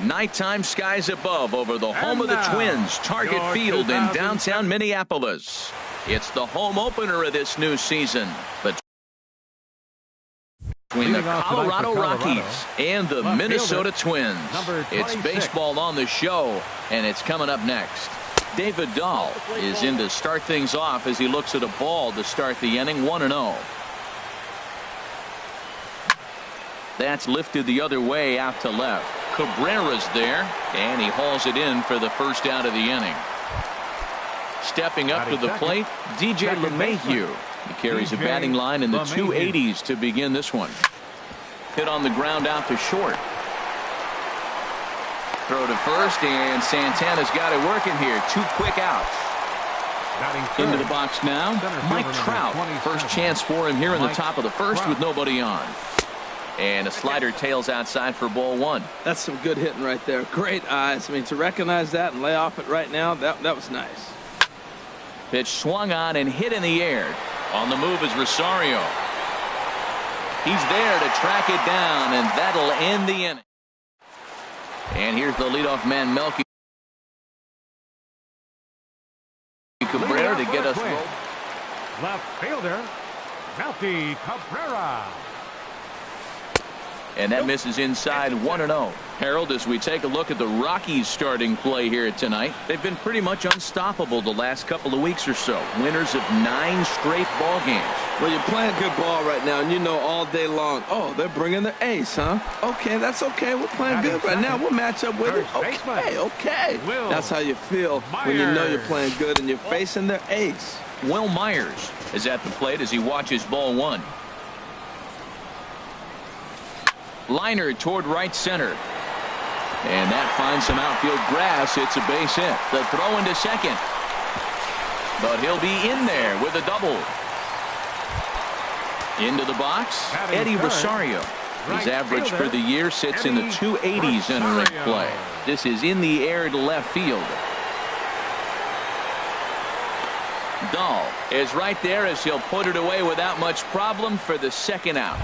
Nighttime skies above over the home of the Twins, Target Field in downtown Minneapolis. It's the home opener of this new season between the Colorado Rockies and the Minnesota Twins. It's baseball on the show, and it's coming up next. David Dahl is in to start things off as he looks at a ball to start the inning. 1-0. That's lifted the other way out to left. Cabrera's there, and he hauls it in for the first out of the inning. Stepping up to the plate, DJ LeMahieu. He carries a batting line in the 280s to begin this one. Hit on the ground out to short. Throw to first, and Santana's got it working here. 2 quick outs. Into the box now, Mike Trout. First chance for him here in the top of the first with nobody on. And a slider tails outside for ball 1. That's some good hitting right there. Great eyes. I mean, to recognize that and lay off it right now, that was nice. Pitch swung on and hit in the air. On the move is Rosario. He's there to track it down, and that'll end the inning. And here's the leadoff man, Melky Cabrera, to get us rolling. Left fielder, Melky Cabrera. And that misses inside. 1-0. Harold, as we take a look at the Rockies starting play here tonight, they've been pretty much unstoppable the last couple of weeks or so. Winners of 9 straight ball games. Well, you're playing good ball right now, and you know all day long, oh, they're bringing their ace, huh? Okay, that's okay. We're playing good right now. We'll match up with it. Okay. That's how you feel when you know you're playing good and you're facing their ace. Will Myers is at the plate as he watches ball 1. Liner toward right center. And that finds some outfield grass. It's a base hit. The throw into second. But he'll be in there with a double. Into the box, Eddie Rosario. His average for the year sits in the 280s entering play. This is in the air to left field. Dahl is right there as he'll put it away without much problem for the second out.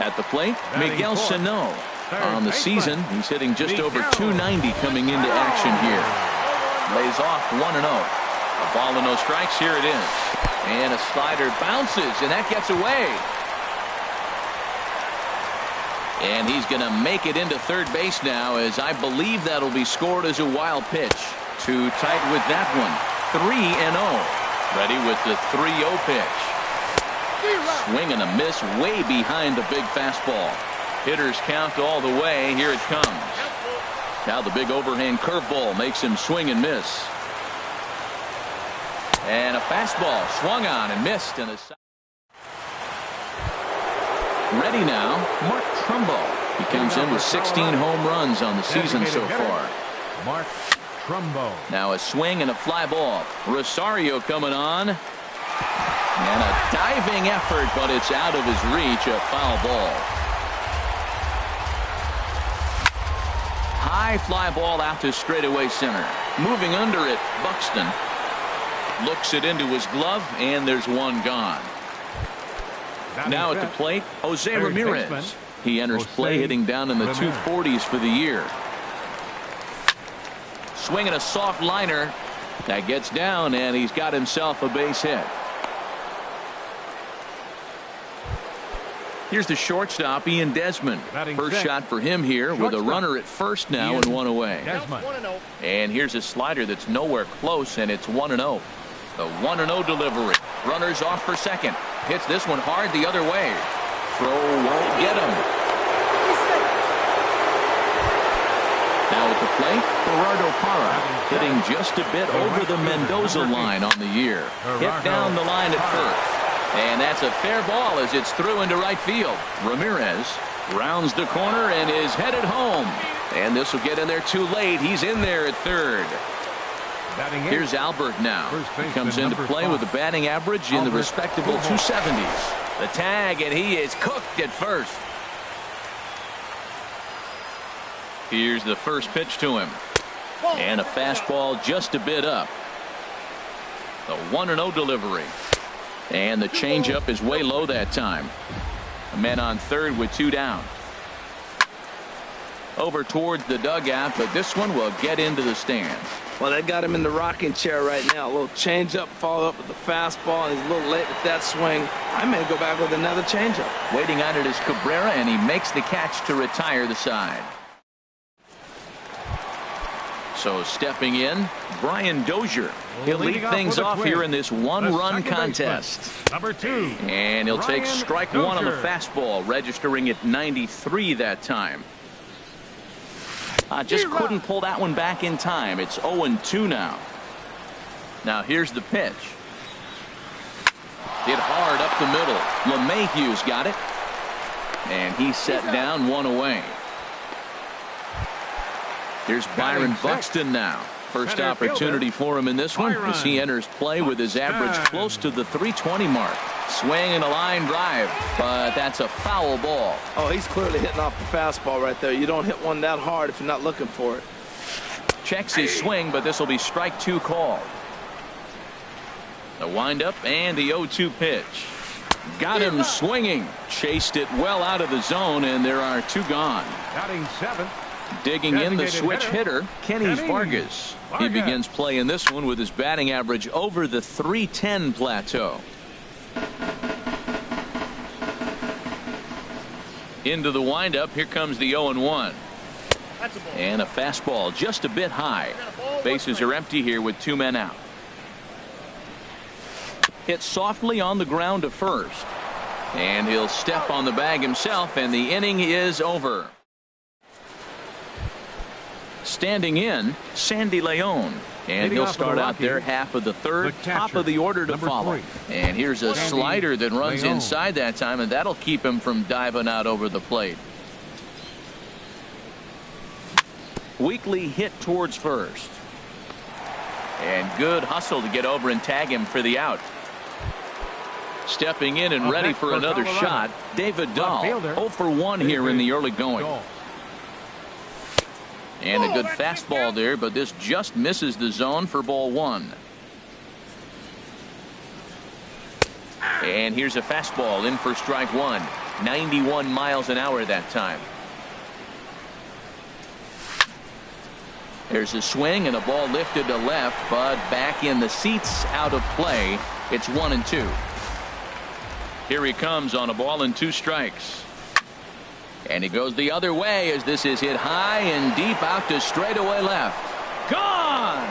At the plate, Miguel Sano. On the season, he's hitting just over 290 coming into action here. Lays off 1-0. A ball and no strikes. Here it is. And a slider bounces, and that gets away. And he's going to make it into third base now, as I believe that'll be scored as a wild pitch. Too tight with that one. 3-0. Ready with the 3-0 pitch. Swing and a miss way behind the big fastball. Hitters count all the way. Here it comes. Now the big overhand curveball makes him swing and miss. And a fastball swung on and missed. And ready now, Mark Trumbo. He comes in with 16 home runs on the season so far. Mark Trumbo. Now a swing and a fly ball. Rosario coming on. And a diving effort, but it's out of his reach. A foul ball. High fly ball out to straightaway center. Moving under it, Buxton. Looks it into his glove, and there's one gone. Now at the plate, Jose Ramirez. He enters play hitting down in the 240s for the year. Swinging a soft liner. That gets down, and he's got himself a base hit. Here's the shortstop, Ian Desmond. First shot for him here with a runner at first now and one away. And here's a slider that's nowhere close, and it's 1-0. The 1-0 delivery. Runners off for second. Hits this one hard the other way. Throw won't get him. Now at the plate, Gerardo Parra hitting just a bit over the Mendoza line on the year. Hit down the line at first. And that's a fair ball as it's through into right field. Ramirez rounds the corner and is headed home. And this will get in there too late. He's in there at third. Here's Albert now. He comes into play with a batting average in the respectable 270s. The tag, and he is cooked at first. Here's the first pitch to him. And a fastball just a bit up. The 1-0 delivery. And the changeup is way low that time. A man on third with 2 down. over towards the dugout, but this one will get into the stands. Well, they got him in the rocking chair right now. A little changeup, follow up with the fastball, and he's a little late with that swing. I may go back with another changeup. Waiting on it is Cabrera, and he makes the catch to retire the side. So stepping in, Brian Dozier. He'll lead things off here in this one-run contest. Number 2. And he'll take Brian strike 1 on the Dozier. fastball, registering at 93 that time. Just couldn't pull that one back in time. It's 0-2 now. Now here's the pitch. Hit hard up the middle. LeMahieu's got it. And he's set down 1 away. Here's Byron Buxton now. First opportunity for him in this one as he enters play with his average close to the 320 mark. Swing and a line drive, but that's a foul ball. Oh, he's clearly hitting off the fastball right there. You don't hit one that hard if you're not looking for it. Checks his swing, but this will be strike 2 called. The windup and the 0-2 pitch. Got him swinging. Chased it well out of the zone, and there are 2 gone. Batting 7th. Digging in the switch hitter, Kenny Vargas. He begins play in this one with his batting average over the 310 plateau. Into the windup, here comes the 0-1. And a fastball just a bit high. Bases are empty here with 2 men out. Hit softly on the ground to first. And he'll step on the bag himself, and the inning is over. Standing in, Sandy Leon. And he'll start out there half of the third, top of the order to follow. And here's a slider that runs inside that time, and that'll keep him from diving out over the plate. Weekly hit towards first. And good hustle to get over and tag him for the out. Stepping in and ready for another shot, David Dahl. 0 for 1 here in the early going. And a good fastball there, but this just misses the zone for ball 1. And here's a fastball in for strike 1. 91 miles an hour that time. There's a swing and a ball lifted to left, but back in the seats, out of play. It's 1-2. Here he comes on a ball and 2 strikes. And he goes the other way as this is hit high and deep out to straightaway left. Gone!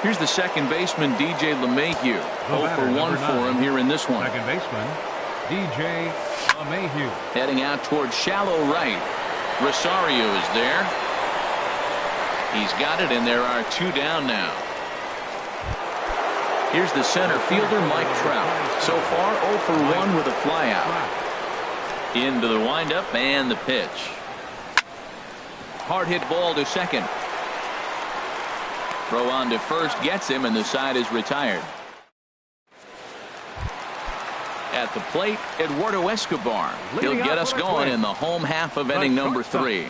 Here's the second baseman, DJ LeMahieu. 0 for 1 for him here in this one. Second baseman, DJ LeMahieu. Heading out towards shallow right. Rosario is there. He's got it, and there are 2 down now. Here's the center fielder, Mike Trout. So far, 0 for 1 with a flyout. Into the windup and the pitch. Hard hit ball to second. Throw on to first gets him, and the side is retired. At the plate, Eduardo Escobar. He'll get us going in the home half of inning number 3.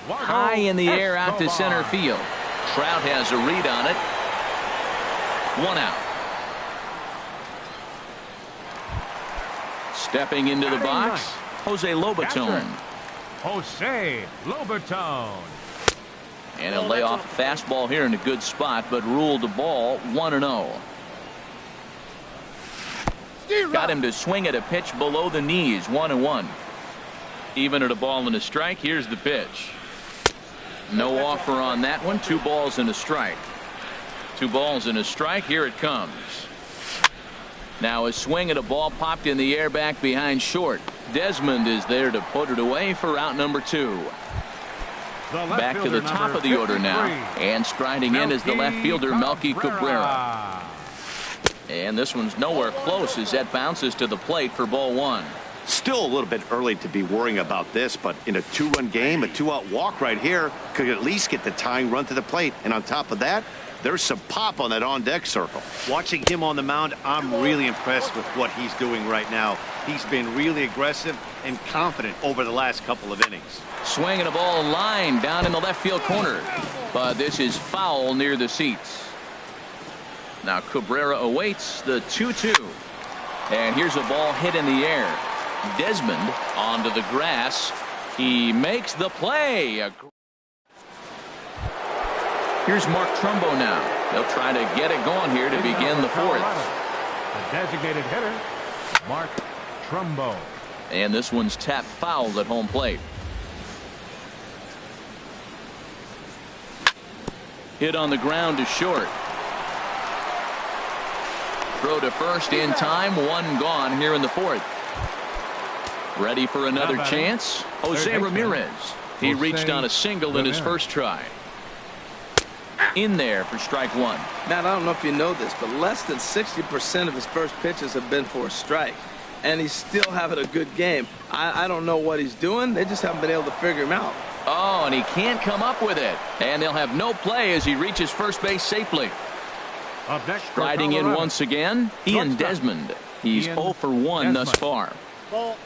High in the air out to center field. Trout has a read on it. 1 out. Stepping into the box, Jose Lobaton. Jose Lobaton. And a layoff fastball here in a good spot, but ruled the ball 1-0. Got him to swing at a pitch below the knees, 1-1. Even at a ball and a strike, here's the pitch. No offer on that one. 2 balls and a strike. 2 balls and a strike. Here it comes. Now a swing at a ball popped in the air back behind short. Desmond is there to put it away for out number 2. Back to the top of the order now. And striding in is the left fielder, Melky Cabrera. And this one's nowhere close as that bounces to the plate for ball 1. Still a little bit early to be worrying about this, but in a 2-run game, a 2-out walk right here could at least get the tying run to the plate. And on top of that, there's some pop on that on-deck circle. Watching him on the mound, I'm really impressed with what he's doing right now. He's been really aggressive and confident over the last couple of innings. Swinging a ball line down in the left field corner, but this is foul near the seats. Now Cabrera awaits the 2-2, and here's a ball hit in the air. Desmond onto the grass, He makes the play. Here's Mark Trumbo now. They'll try to get it going here to begin the fourth. The designated hitter, Mark Trumbo. And this one's tapped foul at home plate. Hit on the ground to short. Throw to first in time. One gone here in the fourth. Ready for another chance. Jose Ramirez. He reached on a single in his first try. In there for strike one. Matt, I don't know if you know this, but less than 60% of his first pitches have been for a strike. And he's still having a good game. I don't know what he's doing. They just haven't been able to figure him out. Oh, and he can't come up with it. And they'll have no play as he reaches first base safely. Striding in once again, Ian Desmond. He's 0 for 1 thus far.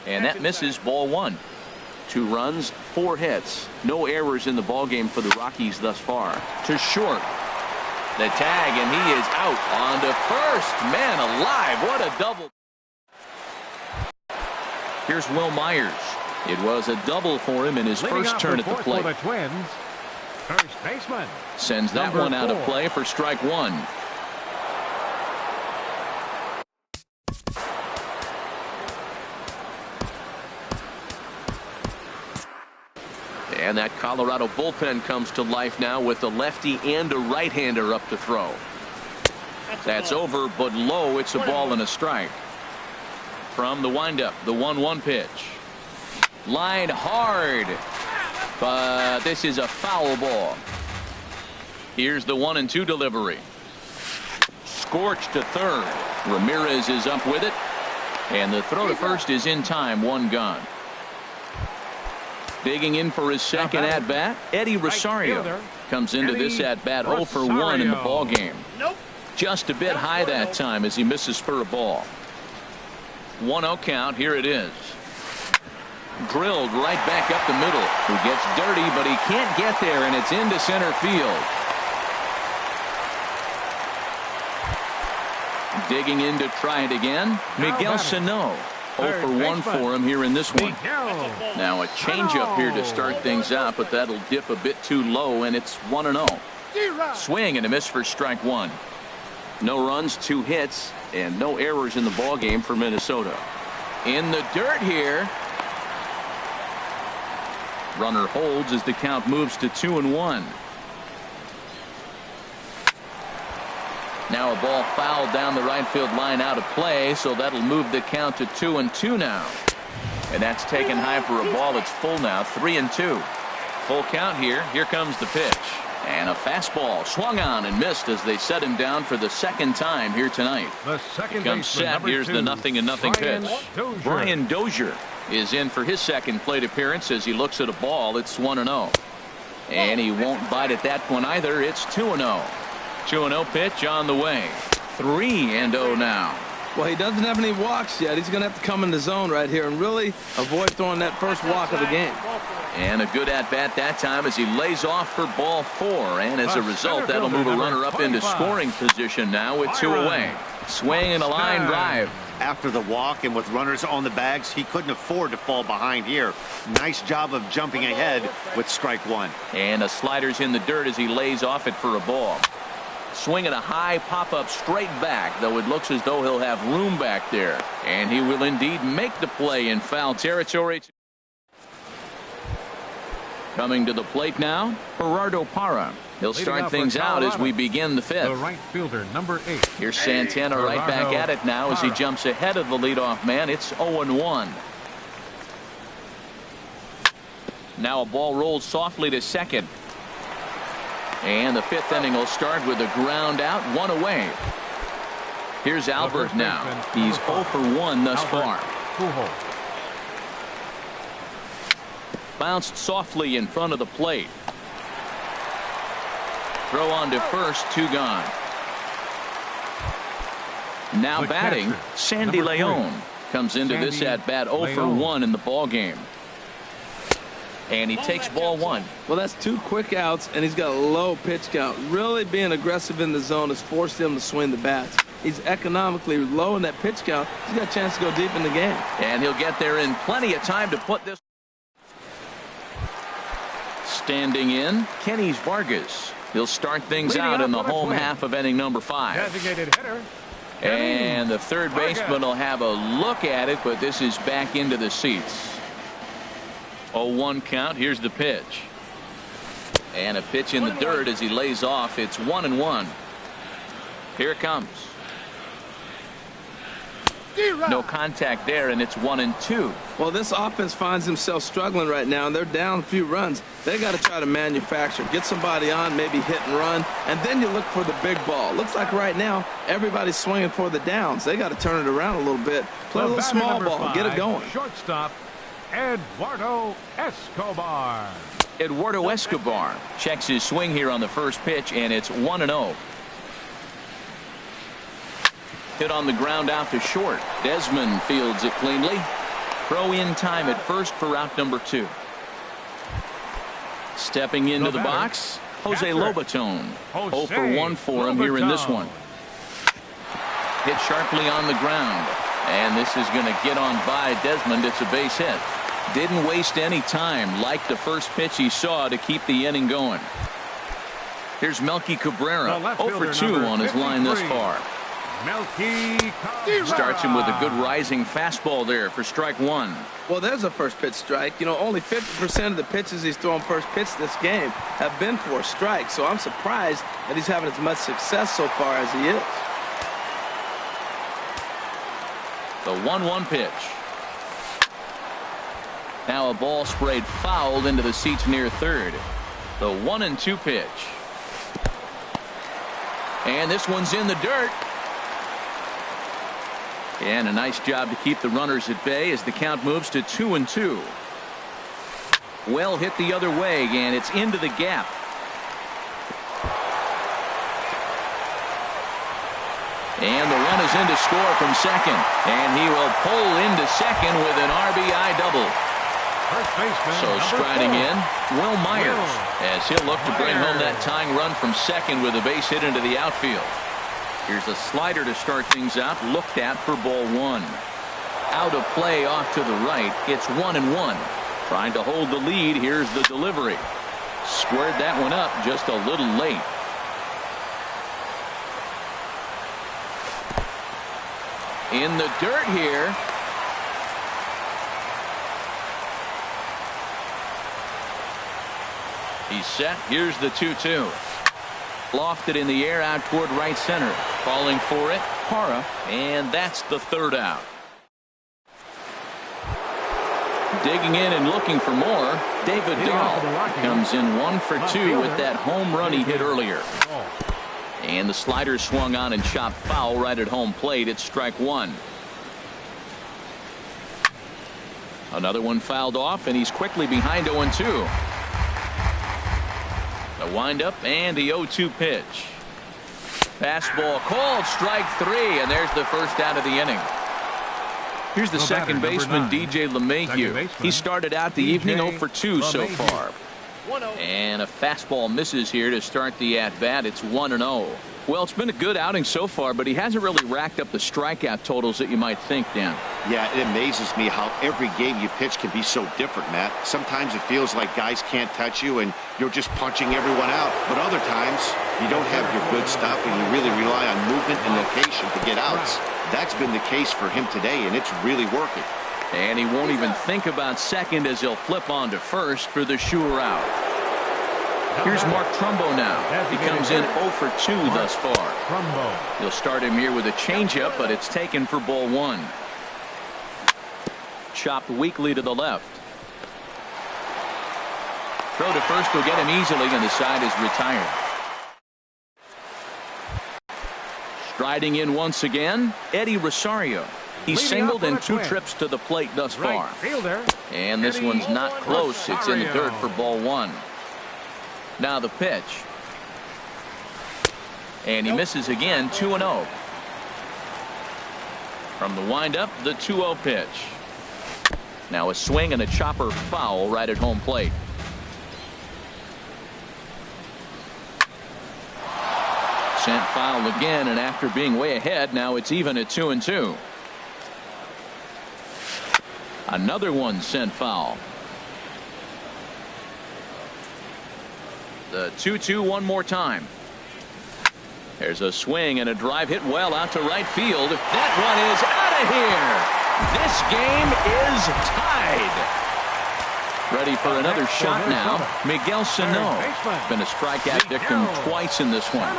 And that misses ball one. 2 runs, 4 hits. No errors in the ballgame for the Rockies thus far. To short. The tag, and he is out on to first. Man alive, what a double. Here's Will Myers. It was a double for him in his first turn at the plate. For the Twins, first baseman. Sends that one out of play for strike one. And that Colorado bullpen comes to life now with a lefty and a right-hander up to throw. That's over, but low. It's a ball and a strike. From the windup, the 1-1 pitch. Line hard, but this is a foul ball. Here's the 1-2 delivery. Scorched to third. Ramirez is up with it, and the throw to first is in time. One gone. Digging in for his second at bat, Eddie Rosario comes into this at bat 0 for 1 in the ball game. Just a bit high that time as he misses for a ball. 1-0 count. Here it is. Drilled right back up the middle. He gets dirty, but he can't get there, and it's into center field. Digging in to try it again, Miguel Sano. 0 for 1 for him here in this one. Now a changeup here to start things out, but that'll dip a bit too low, and it's 1-0. Swing and a miss for strike one. No runs, 2 hits, and no errors in the ball game for Minnesota. In the dirt here. Runner holds as the count moves to 2-1. Now a ball fouled down the right field line out of play, so that'll move the count to 2-2 now. And that's taken high for a ball. It's full now, 3-2. Full count here. Here comes the pitch. And a fastball swung on and missed as they set him down for the second time here tonight. The second comes set. Here's the 0-0 pitch. Brian Dozier is in for his second plate appearance as he looks at a ball. It's 1-0. And he won't bite at that one either. It's 2-0. 2-0 pitch on the way. 3-0 now. Well, he doesn't have any walks yet. He's going to have to come in the zone right here and really avoid throwing that first walk of the game. And a good at-bat that time as he lays off for ball 4. And as a result, that'll move a runner up into scoring position now with 2 away. Swing and a line drive. After the walk and with runners on the bags, he couldn't afford to fall behind here. Nice job of jumping ahead with strike one. And a slider's in the dirt as he lays off it for a ball. Swinging a high pop-up straight back, though it looks as though he'll have room back there. And he will indeed make the play in foul territory. Coming to the plate now, Gerardo Parra. He'll start things out as we begin the fifth. The right fielder, number 8. Here's Santana right back at it now as he jumps ahead of the leadoff man. It's 0-1. Now a ball rolls softly to second. And the 5th inning will start with a ground out, 1 away. Here's Albert now. He's 0 for 1 thus far. Bounced softly in front of the plate. Throw on to first, 2 gone. Now batting, Sandy Leon comes into this at bat 0 for 1 in the ball game. And he takes ball 1. Well, that's 2 quick outs, and he's got a low pitch count. Really being aggressive in the zone has forced him to swing the bats. He's economically low in that pitch count. He's got a chance to go deep in the game. And he'll get there in plenty of time to put this. Standing in, Kenny's Vargas. He'll start things out in the home half of inning number 5. Designated hitter. And the third baseman will have a look at it, but this is back into the seats. 0-1 count. Here's the pitch. And a pitch in the dirt as he lays off. It's 1-1. Here it comes. No contact there, and it's 1-2. Well, this offense finds themselves struggling right now, and they're down a few runs. They got to try to manufacture, get somebody on, maybe hit and run, and then you look for the big ball. Looks like right now everybody's swinging for the downs. They got to turn it around a little bit, play a little small ball, and get it going. Shortstop, Eduardo Escobar. Eduardo Escobar checks his swing here on the first pitch, and it's 1-0. Hit on the ground out to short. Desmond fields it cleanly. Throw in time at first for out number 2. Stepping into the box, Jose Lobaton. 0 for 1 for him here in this one. Hit sharply on the ground. And this is going to get on by Desmond. It's a base hit. Didn't waste any time, like the first pitch he saw, to keep the inning going. Here's Melky Cabrera. 0 for 2 on his line thus far. Starts him with a good rising fastball there for strike 1. Well, there's a first pitch strike. You know, only 50% of the pitches he's thrown first pitch this game have been for a strike. So I'm surprised that he's having as much success so far as he is. The 1-1 pitch. Now a ball sprayed foul into the seats near third. The 1-2 pitch. And this one's in the dirt. And a nice job to keep the runners at bay as the count moves to 2-2. Well hit the other way, and it's into the gap. And the run is in to score from second. And he will pull into second with an RBI double. So striding in, Will Myers, as he'll look to bring home that tying run from second with a base hit into the outfield. Here's a slider to start things out, looked at for ball 1. Out of play off to the right. It's 1-1. Trying to hold the lead. Here's the delivery. Squared that one up just a little late. In the dirt here. He's set. Here's the 2-2. Lofted in the air out toward right center. Falling for it, Parra, and that's the third out. Digging in and looking for more, David Dahl comes in 1 for 2 with that home run he hit earlier. And the slider swung on and chopped foul right at home plate. It's strike 1. Another one fouled off, and he's quickly behind 0-2. The windup and the 0-2 pitch. Fastball called, strike 3, and there's the first out of the inning. Here's the second baseman, DJ LeMahieu. He started out the evening 0 for 2 so far. And a fastball misses here to start the at-bat. It's 1-0. Well, it's been a good outing so far, but he hasn't really racked up the strikeout totals that you might think, Dan. Yeah, it amazes me how every game you pitch can be so different, Matt. Sometimes it feels like guys can't touch you and you're just punching everyone out. But other times, you don't have your good stuff and you really rely on movement and location to get outs. That's been the case for him today, and it's really working. And he won't even think about second as he'll flip on to first for the sure out. Here's Mark Trumbo now. He comes in 0 for 2 thus far. He'll start him here with a changeup, but it's taken for ball 1. Chopped weakly to the left. Throw to first will get him easily, and the side is retired. Striding in once again, Eddie Rosario. He's singled in 2 trips to the plate thus far. And this one's not close. It's in the dirt for ball 1. Now the pitch. And he misses again, 2-0. From the windup, the 2-0 pitch. Now a swing and a chopper foul right at home plate. Sent foul again, and after being way ahead, now it's even at 2-2. Another one sent foul. The 2-2 one more time. There's a swing and a drive hit well out to right field. That one is out of here. This game is tied. Ready for another shot now. Miguel Sano. Been a strikeout victim twice in this one.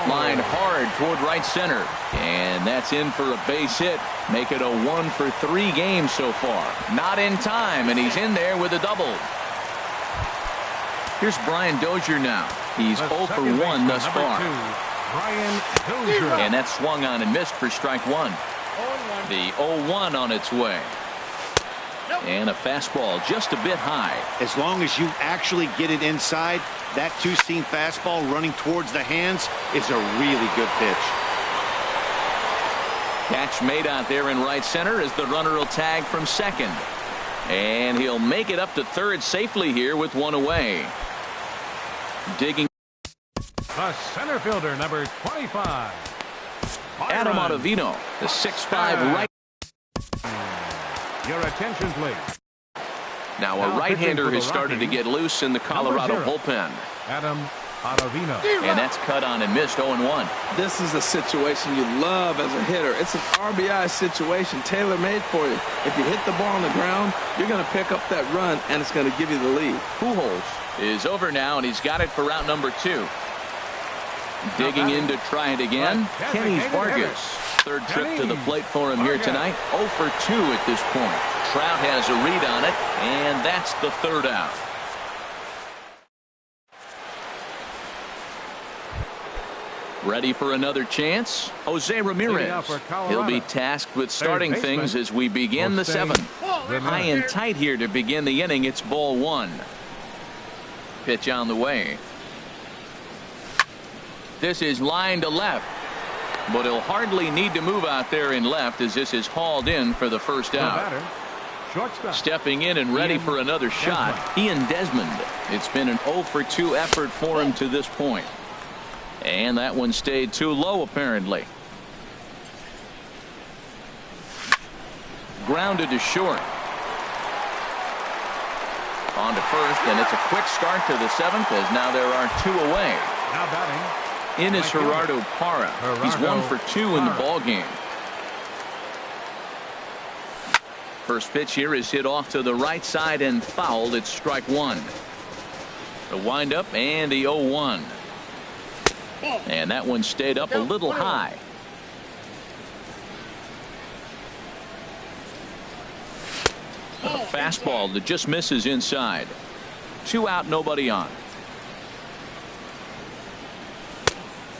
Line hard toward right center. And that's in for a base hit. Make it a 1-for-3 game so far. Not in time, and he's in there with a double. Here's Brian Dozier now. He's 0 for 1 thus far. And that's swung on and missed for strike one. The 0-1 on its way. And a fastball just a bit high. As long as you actually get it inside, that two-seam fastball running towards the hands is a really good pitch. Catch made out there in right center as the runner will tag from second. And he'll make it up to third safely here with one away. Digging. The center fielder, number 25. Adam Ottavino, the 6'5" right. Your attention, please. Now a right-hander has started to get loose in the Colorado bullpen. Adam Ottavino. And that's cut on and missed 0-1. This is a situation you love as a hitter. It's an RBI situation tailor-made for you. If you hit the ball on the ground, you're going to pick up that run, and it's going to give you the lead. Pujols is over now, and he's got it for route number 2. Digging in to try it again, Kenny Vargas. Third trip to the plate for him here tonight. 0 for 2 at this point. Trout has a read on it, and that's the third out. Ready for another chance? Jose Ramirez. He'll be tasked with starting things as we begin the 7th. High and tight here to begin the inning. It's ball 1. Pitch on the way. This is line to left. But he'll hardly need to move out there in left as this is hauled in for the first out. Stepping in and ready for another shot, Ian Desmond. It's been an 0 for 2 effort for him to this point. And that one stayed too low apparently. Grounded to short. On to first, and it's a quick start to the 7th as now there are 2 away. Now batting. In is Gerardo Parra. He's 1 for 2 in the ball game. First pitch here is hit off to the right side and fouled. It's strike 1. The windup and the 0-1. And that one stayed up a little high. A fastball that just misses inside. 2 out, nobody on.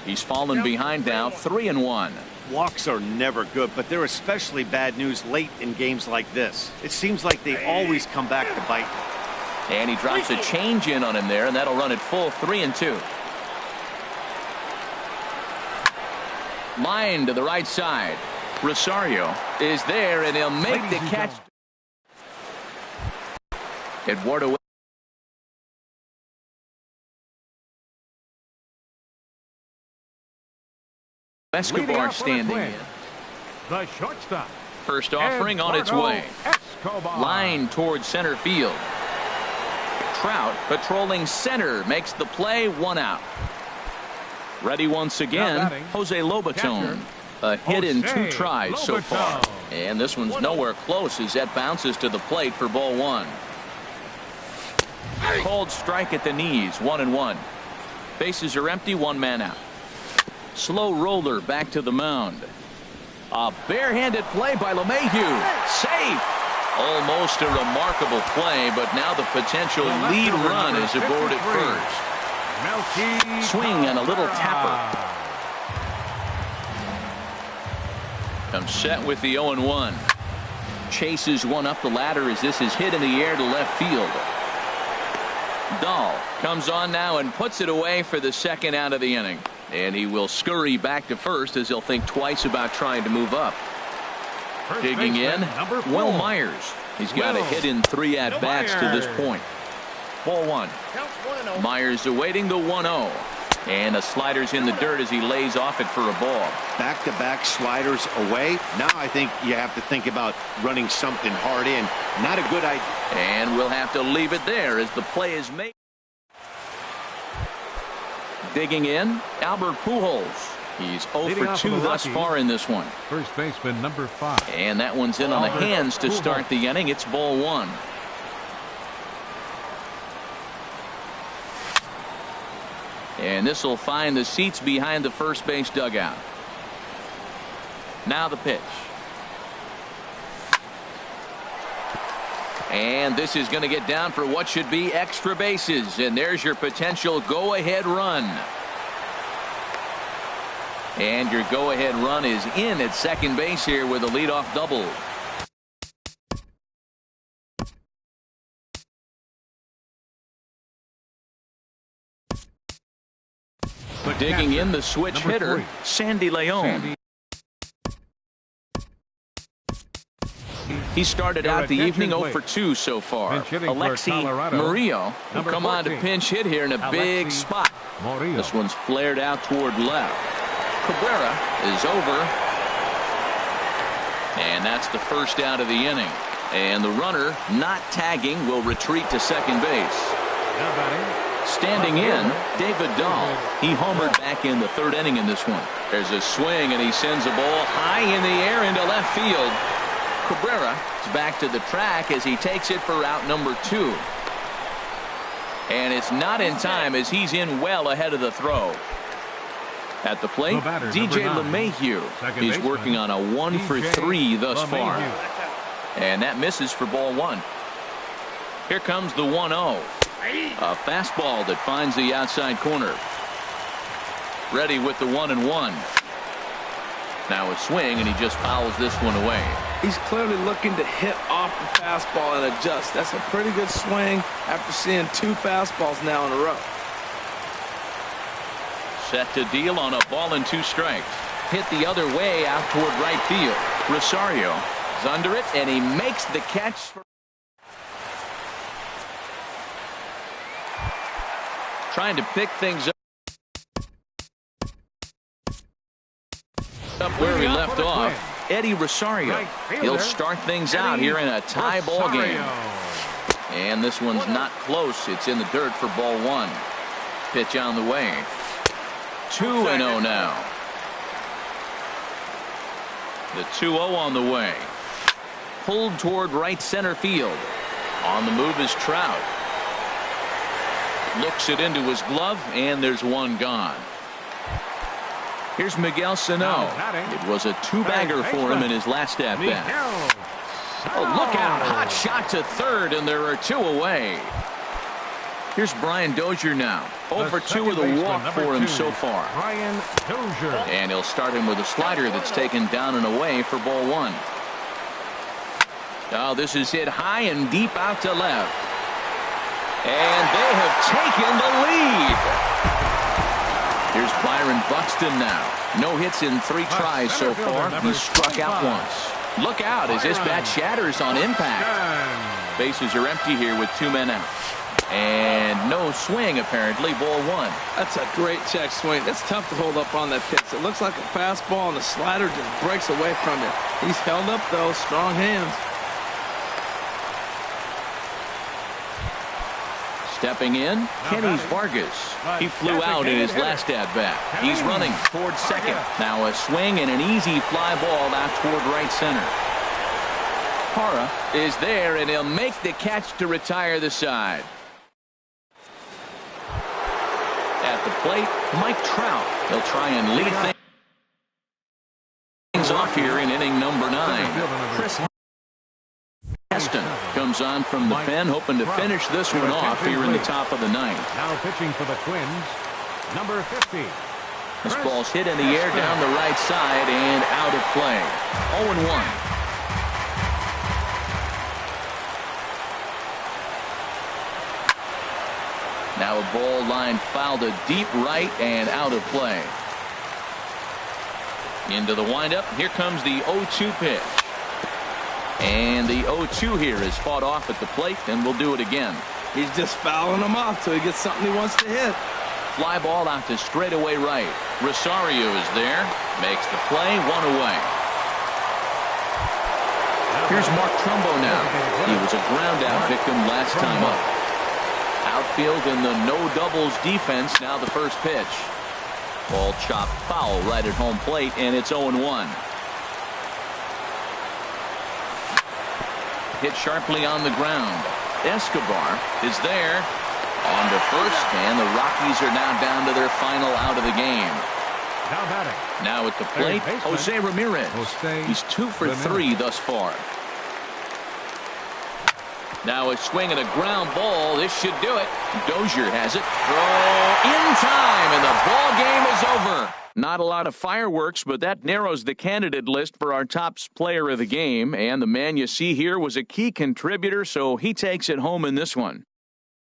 He's fallen behind now, 3-1. Walks are never good, but they're especially bad news late in games like this. It seems like they always come back to bite. And he drops a change in on him there, and that'll run it full 3-2. Line to the right side. Rosario is there, and he'll make the catch. Eduardo Escobar standing in. The shortstop. First offering on its way. Line towards center field. Trout patrolling center makes the play, 1 out. Ready once again, Jose Lobaton. A hit in 2 tries so far. And this one's nowhere close as that bounces to the plate for ball 1. Cold strike at the knees, 1-1. Bases are empty, 1 man out. Slow roller back to the mound. A barehanded play by LeMahieu. Safe. Almost a remarkable play, but now the potential lead run is aboard at first. Swing and a little tapper. Comes set with the 0-1. Chases one up the ladder as this is hit in the air to left field. Dahl comes on now and puts it away for the 2nd out of the inning. And he will scurry back to first as he'll think twice about trying to move up. Digging in, Will Myers. He's got a hit in 3 at-bats to this point. Ball 1. Myers awaiting the 1-0. And the slider's in the dirt as he lays off it for a ball. Back-to-back sliders away. Now I think you have to think about running something hard in. Not a good idea. And we'll have to leave it there as the play is made. Digging in, Albert Pujols. He's 0 for 2 thus far in this one. First baseman number 5. And that one's in on the hands to start the inning. It's ball 1. And this will find the seats behind the first base dugout. Now the pitch. And this is going to get down for what should be extra bases. And there's your potential go-ahead run. And your go-ahead run is in at second base here with a leadoff double. Digging in the switch hitter, Sandy Leon. He started out the evening 0 for 2 so far. Alexi Murillo will come on to pinch hit here in a big spot. This one's flared out toward left. Cabrera is over. And that's the first out of the inning. And the runner not tagging will retreat to second base. Standing in, David Dahl. He homered back in the third inning in this one. There's a swing, and he sends a ball high in the air into left field. Cabrera is back to the track as he takes it for out number 2. And it's not in time as he's in well ahead of the throw. At the plate, DJ LeMahieu. He's working on a 1 for 3 thus far. And that misses for ball 1. Here comes the 1-0. A fastball that finds the outside corner. Ready with the 1-1. Now a swing, and he just fouls this one away. He's clearly looking to hit off the fastball and adjust. That's a pretty good swing after seeing 2 fastballs now in a row. Set to deal on a ball and 2 strikes. Hit the other way out toward right field. Rosario is under it, and he makes the catch. Trying to pick things up where he left off. Eddie Rosario. He'll start things out here in a tie ball game. And this one's not close. It's in the dirt for ball 1. Pitch on the way. 2-0 now. The 2-0 on the way. Pulled toward right center field. On the move is Trout. Looks it into his glove, and there's one gone. Here's Miguel Sano. It was a 2-bagger for him in his last at-bat. Oh, look out. Hot shot to third, and there are 2 away. Here's Brian Dozier now. 0 for 2 with a walk for him so far. Brian Dozier. And he'll start him with a slider that's taken down and away for ball 1. Oh, this is hit high and deep out to left. And they have taken the lead. Here's Byron Buxton now. No hits in 3 tries so far. He struck out once. Look out as this bat shatters on impact. Bases are empty here with 2 men out. And no swing, apparently. Ball 1. That's a great check swing. That's tough to hold up on that pitch. It looks like a fastball, and the slider just breaks away from it. He's held up, though. Strong hands. Stepping in, Kenny Vargas. He flew out in his last at-bat. He's running toward second. Now a swing and an easy fly ball out toward right center. Parra is there, and he'll make the catch to retire the side. At the plate, Mike Trout. He'll try and lead things off here in inning number 9. Chris Heston comes on from the pen, hoping to finish this one off here in the top of the 9th. Now pitching for the Twins, number 50. This ball's hit in the air down the right side and out of play. 0-1. Now a ball line fouled to deep right and out of play. Into the windup. Here comes the 0-2 pitch. And the 0-2 here is fought off at the plate, and we'll do it again. He's just fouling them off till he gets something he wants to hit. Fly ball out to straightaway right. Rosario is there. Makes the play. 1 away. Here's Mark Trumbo now. He was a ground out victim last time up. Out outfield in the no doubles defense. Now the first pitch. Ball chopped foul right at home plate, and it's 0-1. Hit sharply on the ground. Escobar is there on to first, and the Rockies are now down to their final out of the game. Now batting. Now at the plate, Jose Ramirez. He's 2 for 3 thus far. Now a swing and a ground ball. This should do it. Dozier has it. Throw in time, and the ball game is over. Not a lot of fireworks, but that narrows the candidate list for our top player of the game. And the man you see here was a key contributor, so he takes it home in this one.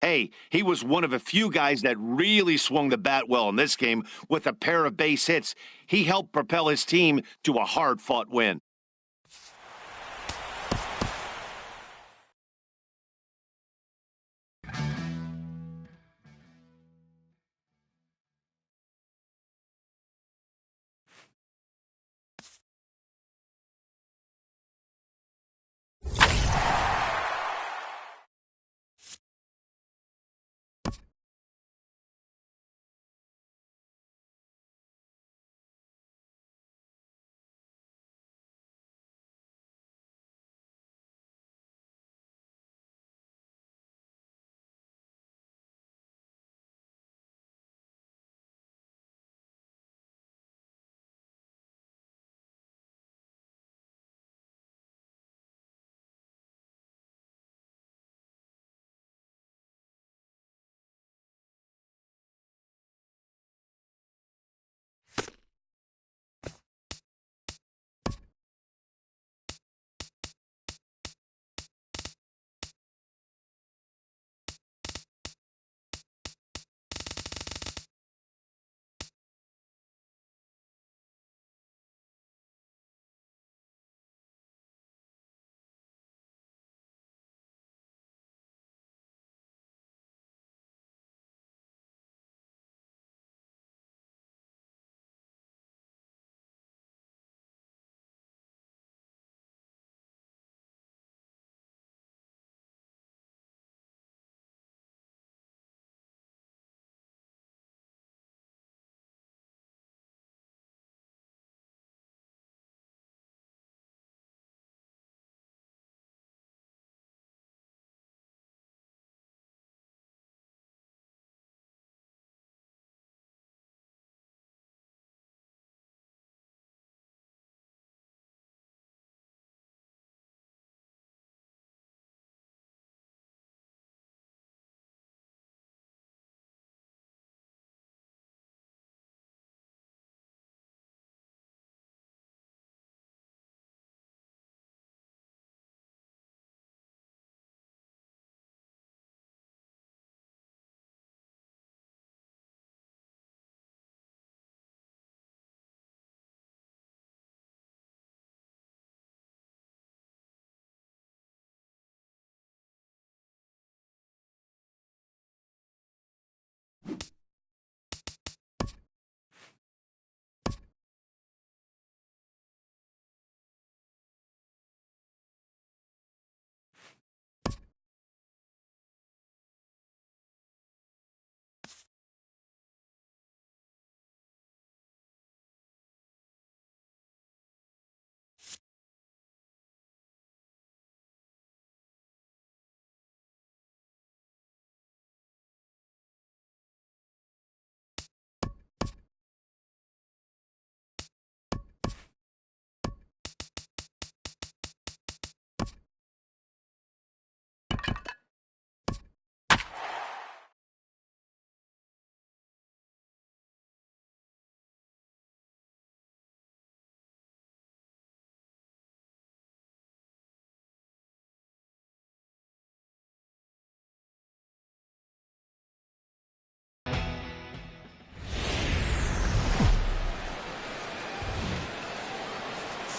Hey, he was one of a few guys that really swung the bat well in this game with a pair of base hits. He helped propel his team to a hard-fought win.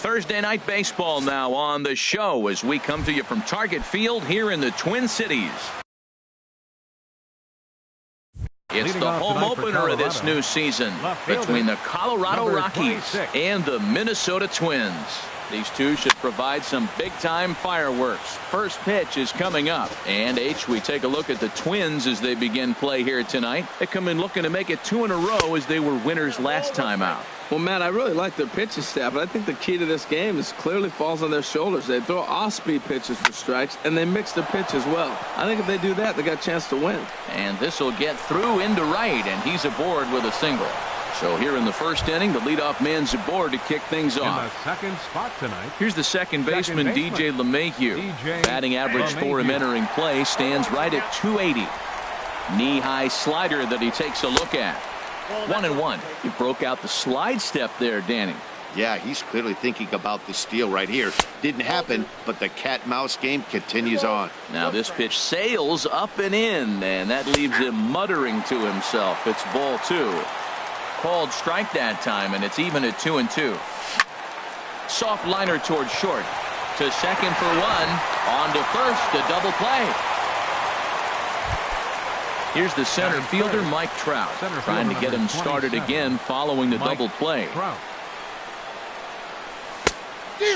Thursday night baseball now on the show as we come to you from Target Field here in the Twin Cities. It's the home opener of this new season between the Colorado Rockies and the Minnesota Twins. These two should provide some big-time fireworks. First pitch is coming up. And we take a look at the Twins as they begin play here tonight. They come in looking to make it 2 in a row as they were winners last time out. Well, Matt, I really like their pitching staff, but I think the key to this game is clearly falls on their shoulders. They throw off-speed pitches for strikes, and they mix their pitch as well. I think if they do that, they got a chance to win. And this will get through into right, and he's aboard with a single. So here in the first inning, the leadoff man's aboard to kick things off. In the second spot tonight. Here's the second baseman, DJ LeMahieu. Batting average for him entering play stands right at 280. Knee-high slider that he takes a look at. 1-1. He broke out the slide step there, Danny. Yeah, he's clearly thinking about the steal right here. Didn't happen, but the cat-mouse game continues on. Now this pitch sails up and in, and that leaves him muttering to himself. It's ball 2. Called strike that time, and it's even at 2-2. Soft liner towards short. To second for 1. On to first, a double play. Here's the center fielder, Mike Trout, trying to get him started again following the double play.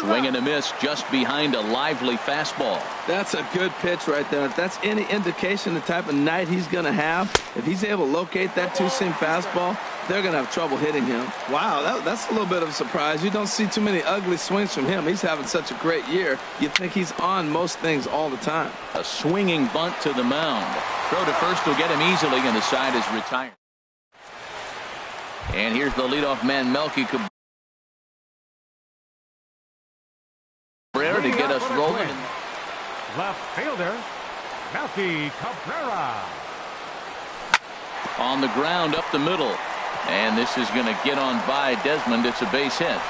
Swing and a miss just behind a lively fastball. That's a good pitch right there. If that's any indication the type of night he's going to have, if he's able to locate that two-seam fastball, they're going to have trouble hitting him. Wow, that's a little bit of a surprise. You don't see too many ugly swings from him. He's having such a great year. You think he's on most things all the time. A swinging bunt to the mound. Throw to first will get him easily, and the side is retired. And here's the leadoff man, Melky Cabrera, to get us rolling. Left fielder, Melky Cabrera. On the ground up the middle. And this is going to get on by Desmond. It's a base hit.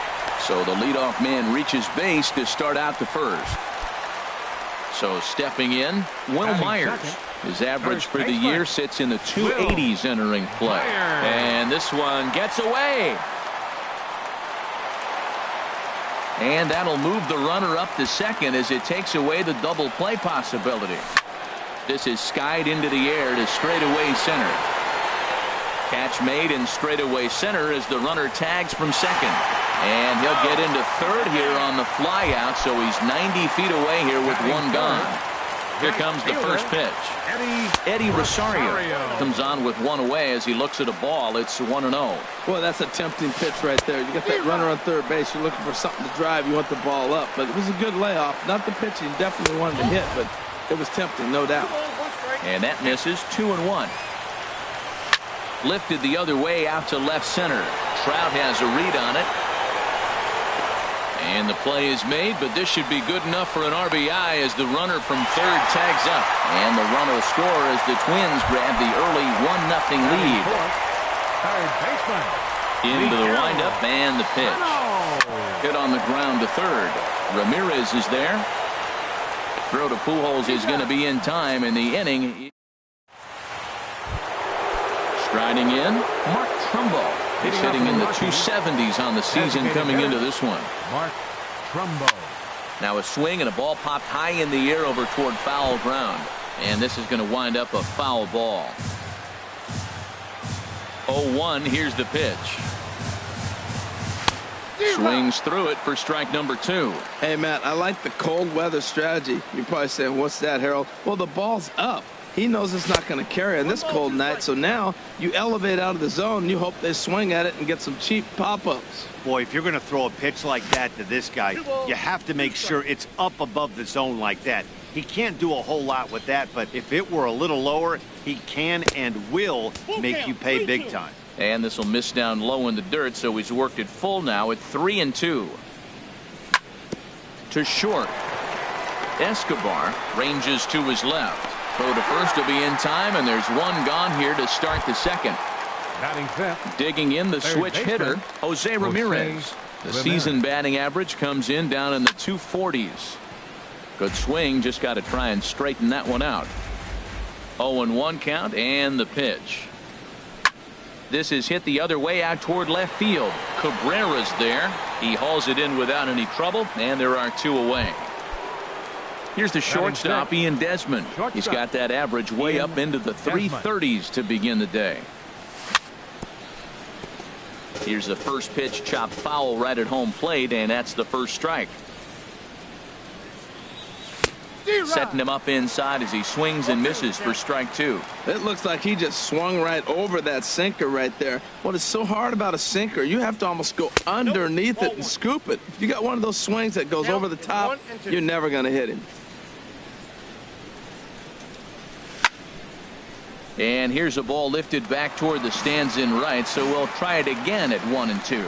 So the leadoff man reaches base to start out the first. So stepping in, Will Myers. His average for the year sits in the 280s entering play. And this one gets away. And that'll move the runner up to second as it takes away the double play possibility. This is skied into the air to straightaway center. Catch made in straightaway center as the runner tags from second. And he'll get into third here on the fly out, so he's 90 feet away here with one gone. Here comes the first pitch. Eddie Rosario comes on with one away as he looks at a ball. It's 1-0. Well, that's a tempting pitch right there. You got that runner on third base. You're looking for something to drive. You want the ball up. But it was a good layoff. Not the pitch he definitely wanted to hit, but it was tempting, no doubt. And that misses. 2-1. Lifted the other way out to left center. Trout has a read on it. And the play is made, but this should be good enough for an RBI as the runner from third tags up. And the run will score as the Twins grab the early 1-0 lead. Third baseman. Into the windup and the pitch. Hit on the ground to third. Ramirez is there. Throw to Pujols is going to be in time in the inning. Striding in, Mark Trumbo. He's hitting in the 270s on the season coming into this one. Mark Trumbo. Now a swing and a ball popped high in the air over toward foul ground. And this is going to wind up a foul ball. 0-1, here's the pitch. Swings through it for strike number 2. Hey, Matt, I like the cold weather strategy. You're probably saying, what's that, Harold? Well, the ball's up. He knows it's not going to carry on this cold night, so now you elevate out of the zone and you hope they swing at it and get some cheap pop-ups. Boy, if you're going to throw a pitch like that to this guy, you have to make sure it's up above the zone like that. He can't do a whole lot with that, but if it were a little lower, he can and will make you pay big time. And this will miss down low in the dirt, so he's worked it full now at 3-2. To short. Escobar ranges to his left. Throw to first will be in time, and there's one gone here to start the second. Batting fifth. Digging in the switch hitter, Jose Ramirez. The season batting average comes in down in the 240s. Good swing, just got to try and straighten that one out. 0-1 count and the pitch. This is hit the other way out toward left field. Cabrera's there. He hauls it in without any trouble, and there are 2 away. Here's the shortstop, Ian Desmond. He's got that average way up into the 330s to begin the day. Here's the first pitch, chopped foul right at home plate, and that's the first strike. Setting him up inside as he swings and misses for strike two. It looks like he just swung right over that sinker right there. What is so hard about a sinker, you have to almost go underneath it and scoop it. If you got one of those swings that goes over the top, you're never going to hit him. And here's a ball lifted back toward the stands in right, so we'll try it again at 1-2.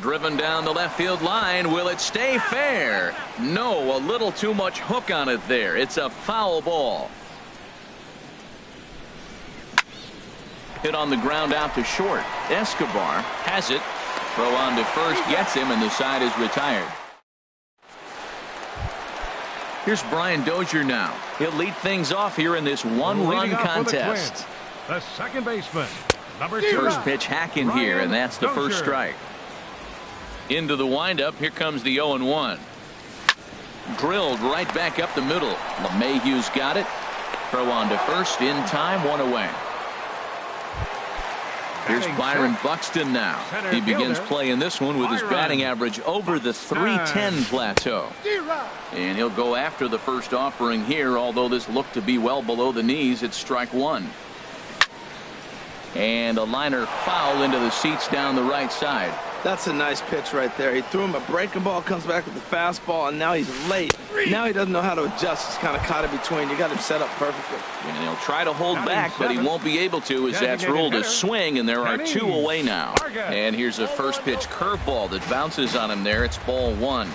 Driven down the left field line. Will it stay fair? No, a little too much hook on it there. It's a foul ball. Hit on the ground out to short. Escobar has it. Throw on to first, gets him, and the side is retired. Here's Brian Dozier now. He'll lead things off here in this one-run contest. The second baseman, number 2. First pitch hacking here, and that's the first strike. Into the windup. Here comes the 0-1. Drilled right back up the middle. LeMahieu's got it. Throw on to first in time, one away. Here's Byron Buxton now. He begins playing this one with his batting average over the .310 plateau. And he'll go after the first offering here, although this looked to be well below the knees. It's strike one. And a liner foul into the seats down the right side. That's a nice pitch right there. He threw him a breaking ball, comes back with the fastball, and now he's late. Now he doesn't know how to adjust. He's kind of caught in between. You got him set up perfectly. And he'll try to hold back, but he won't be able to, as that's ruled a swing, and there are 2 away now. And here's a first pitch curveball that bounces on him there. It's ball 1.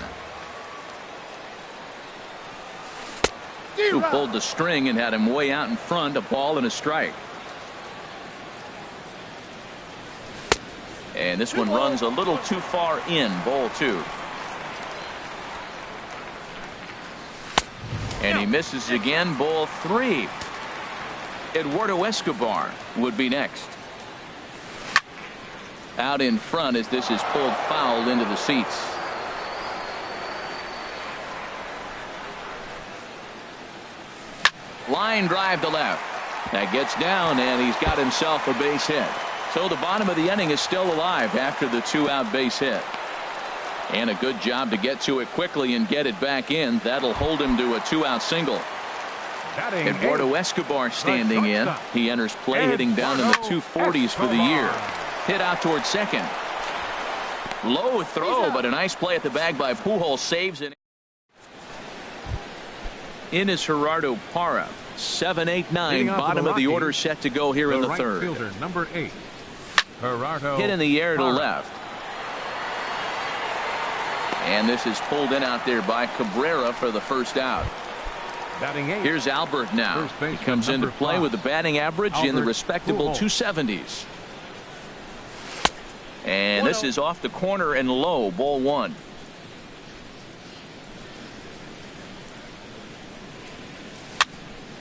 Who pulled the string and had him way out in front, a ball and a strike. And this one runs a little too far in, ball 2. And he misses again, ball 3. Eduardo Escobar would be next. Out in front as this is pulled foul into the seats. Line drive to left. That gets down, and he's got himself a base hit. So the bottom of the inning is still alive after the 2-out base hit. And a good job to get to it quickly and get it back in. That'll hold him to a 2-out single. Eduardo Escobar standing in. He enters play hitting down in the 240s for the year. Hit out towards second. Low throw, but a nice play at the bag by Pujols. Saves it. In is Gerardo Parra. 7-8-9. Bottom of the order set to go here in the third. Fielder, number 8. Gerardo hit in the air to left. And this is pulled in out there by Cabrera for the first out. Here's Albert now. He comes into play with a batting average in the respectable 270s. And this is off the corner and low, ball 1.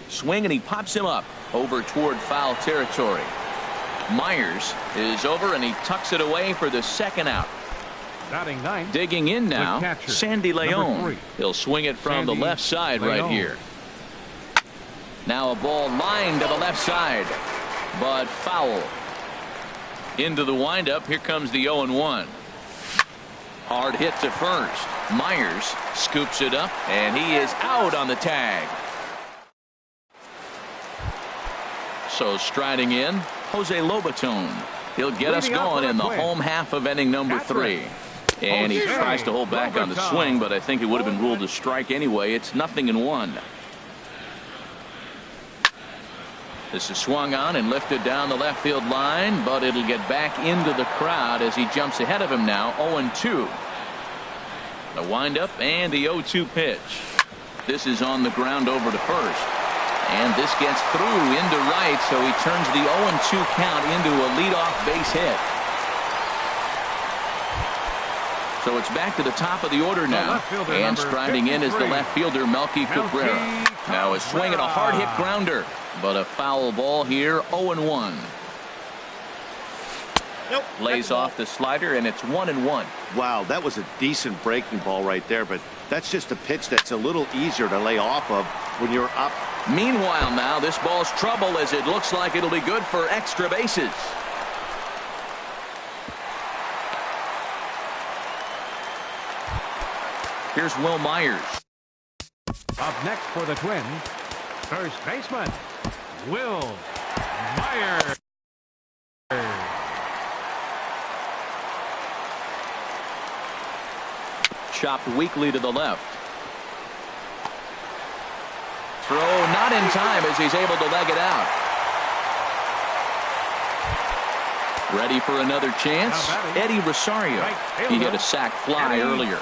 Swing, and he pops him up over toward foul territory. Myers is over, and he tucks it away for the second out. Digging in now, Sandy Leon. He'll swing it from the left side right here. Now a ball lined to the left side, but foul. Into the windup. Here comes the 0-1. Hard hit to first. Myers scoops it up, and he is out on the tag. So striding in, Jose Lobaton. He'll get us going in the home half of inning number 3. And he tries to hold back on the swing, but I think it would have been ruled a strike anyway. It's 0-1. This is swung on and lifted down the left field line, but it'll get back into the crowd as he jumps ahead of him now. 0-2. The windup and the 0-2 pitch. This is on the ground over to first. And this gets through into right, so he turns the 0-2 count into a leadoff base hit. So it's back to the top of the order now. And striding in is the left fielder, Melky Cabrera. Now a swing and a hard hit grounder, but a foul ball here, 0-1. Lays off the slider, and it's 1-1. Wow, that was a decent breaking ball right there, but that's just a pitch that's a little easier to lay off of when you're up Meanwhile now, this ball's trouble as it looks like it'll be good for extra bases. Here's Will Myers. Up next for the Twins, first baseman, Will Myers. Chopped weakly to the left. Throw not in time as he's able to leg it out. Ready for another chance. Eddie Rosario. He hit a sac fly earlier.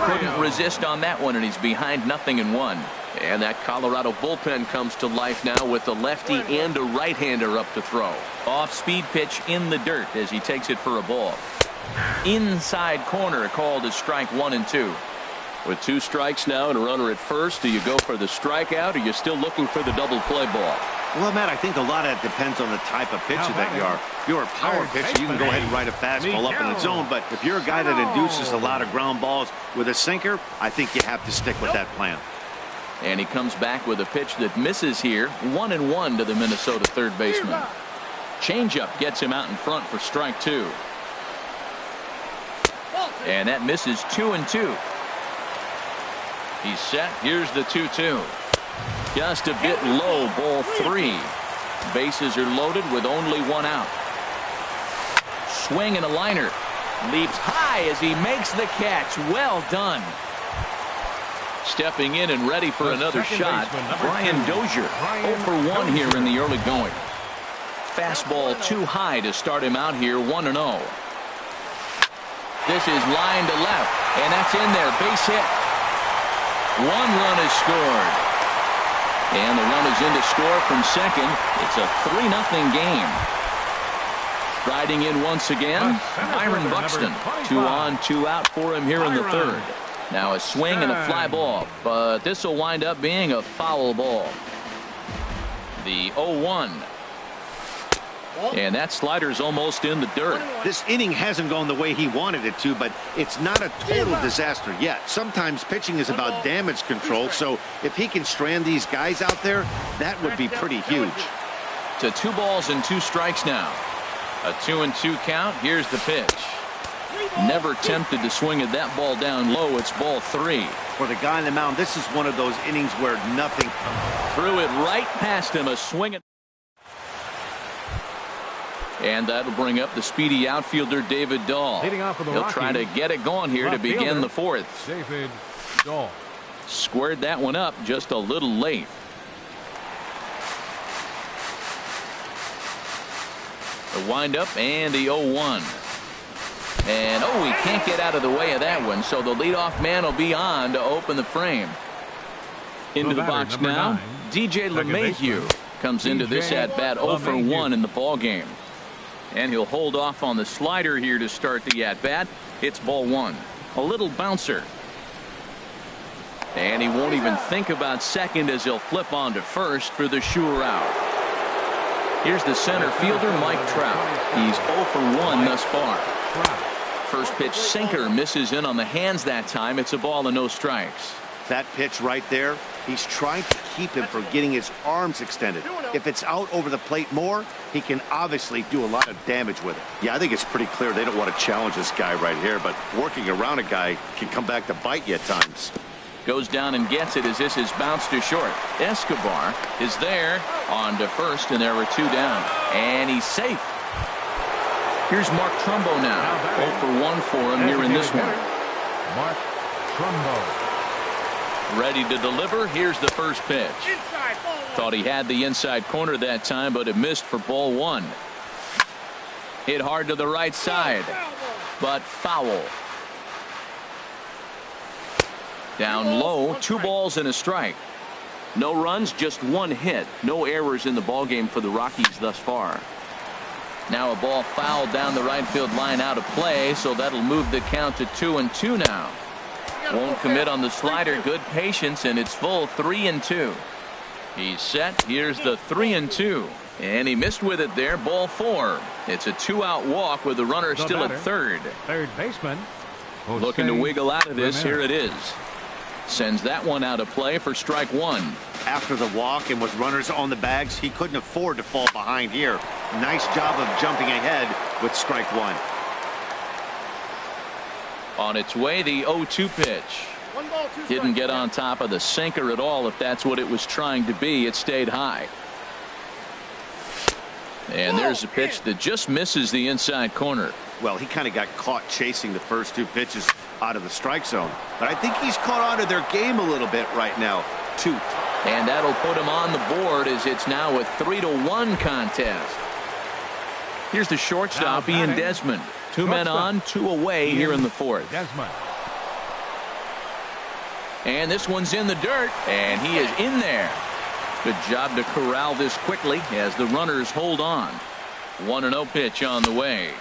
Couldn't resist on that one, and he's behind 0-1. And that Colorado bullpen comes to life now with a lefty and a right-hander up to throw. Off-speed pitch in the dirt as he takes it for a ball. Inside corner called as strike 1 and 2. With 2 strikes now and a runner at first, do you go for the strikeout or are you still looking for the double play ball? Well, Matt, I think a lot of that depends on the type of pitcher that you are. If you're a power pitcher, you can go ahead and ride a fastball up in the zone. But if you're a guy that induces a lot of ground balls with a sinker, I think you have to stick with that plan. And he comes back with a pitch that misses here. 1-1 to the Minnesota third baseman. Changeup gets him out in front for strike 2. And that misses 2-2. He's set. Here's the 2-2. Just a bit low, ball 3. Bases are loaded with only 1 out. Swing and a liner. Leaps high as he makes the catch. Well done. Stepping in and ready for another shot, Brian Dozier. 0 for 1 here in the early going. Fastball too high to start him out here. 1-0. This is line to left, and that's in there. Base hit. 1 run is scored. And the run is in to score from second. It's a 3-0 game. Riding in once again, Byron Buxton. 2 on, 2 out for him here in the third. Now a swing and a fly ball, but this will wind up being a foul ball. The 0-1. And that slider's almost in the dirt. This inning hasn't gone the way he wanted it to, but it's not a total disaster yet. Sometimes pitching is about damage control, so if he can strand these guys out there, that would be pretty huge. To 2 balls and 2 strikes now. A 2-2 count. Here's the pitch. Never tempted to swing at that ball down low. It's ball 3. For the guy on the mound, this is one of those innings where nothing. Threw it right past him. A swing. And that'll bring up the speedy outfielder David Dahl. He'll try to get it going here to begin the 4th. David Dahl squared that one up just a little late. The windup and the 0-1. And he can't get out of the way of that one, so the leadoff man will be on to open the frame. Into the box now, DJ LeMahieu comes into this at bat 0 for 1 in the ball game. And he'll hold off on the slider here to start the at-bat. It's ball 1. A little bouncer. And he won't even think about second as he'll flip on to first for the sure out. Here's the center fielder, Mike Trout. He's 0 for 1 thus far. First pitch sinker misses in on the hands that time. It's a ball and no strikes. That pitch right there, he's trying to keep him from getting his arms extended. If it's out over the plate more, he can obviously do a lot of damage with it. Yeah, I think it's pretty clear they don't want to challenge this guy right here, but working around a guy can come back to bite you at times. Goes down and gets it as this is bounced to short. Escobar is there on to first, and there were 2 down. And he's safe. Here's Mark Trumbo now. 0 for 1 for him here in this one. Mark Trumbo. Ready to deliver. Here's the first pitch. Thought he had the inside corner that time, but it missed for ball 1. Hit hard to the right side, but foul. Down low, 2 balls and a strike. No runs, just 1 hit. No errors in the ballgame for the Rockies thus far. Now a ball fouled down the right field line out of play, so that'll move the count to 2-2 now. Won't commit on the slider. Good patience, and it's full 3-2. He's set. Here's the 3-2. And he missed with it there. Ball 4. It's a 2-out walk with the runner still at third. Third baseman. Looking to wiggle out of this. Here it is. Sends that one out of play for strike one. After the walk and with runners on the bags, he couldn't afford to fall behind here. Nice job of jumping ahead with strike one. On its way, the 0-2 pitch. Didn't get on top of the sinker at all, if that's what it was trying to be. It stayed high. And there's a pitch that just misses the inside corner. Well, he kind of got caught chasing the first two pitches out of the strike zone. But I think he's caught on to their game a little bit right now, too. And that'll put him on the board as it's now a 3-1 contest. Here's the shortstop, Ian Desmond. Two men on, two away here in the fourth. Desmond. And this one's in the dirt, and he is in there. Good job to corral this quickly as the runners hold on. 1-0 pitch on the way.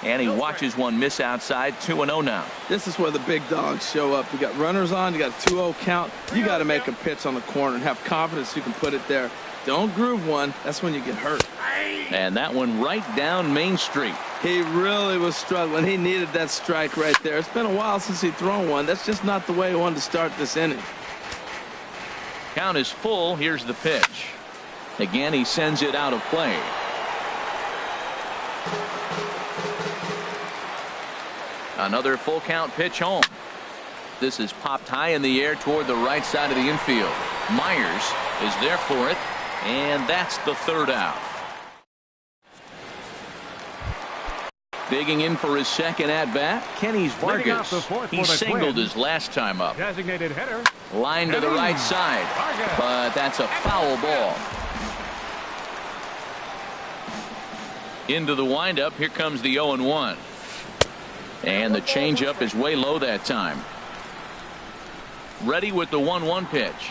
And he watches one miss outside. 2-0 now. This is where the big dogs show up. You got runners on, you got a 2-0 count. You got to make a pitch on the corner and have confidence you can put it there. Don't groove one. That's when you get hurt. And that one right down Main Street. He really was struggling. He needed that strike right there. It's been a while since he's thrown one. That's just not the way he wanted to start this inning. Count is full. Here's the pitch. Again, he sends it out of play. Another full count pitch home. This is popped high in the air toward the right side of the infield. Myers is there for it, and that's the third out. Digging in for his second at bat, Kenny's Vargas. He singled his last time up. Designated hitter. Line to the right side, but that's a foul ball. Into the windup. Here comes the 0-1. And the changeup is way low that time. Ready with the 1-1 pitch.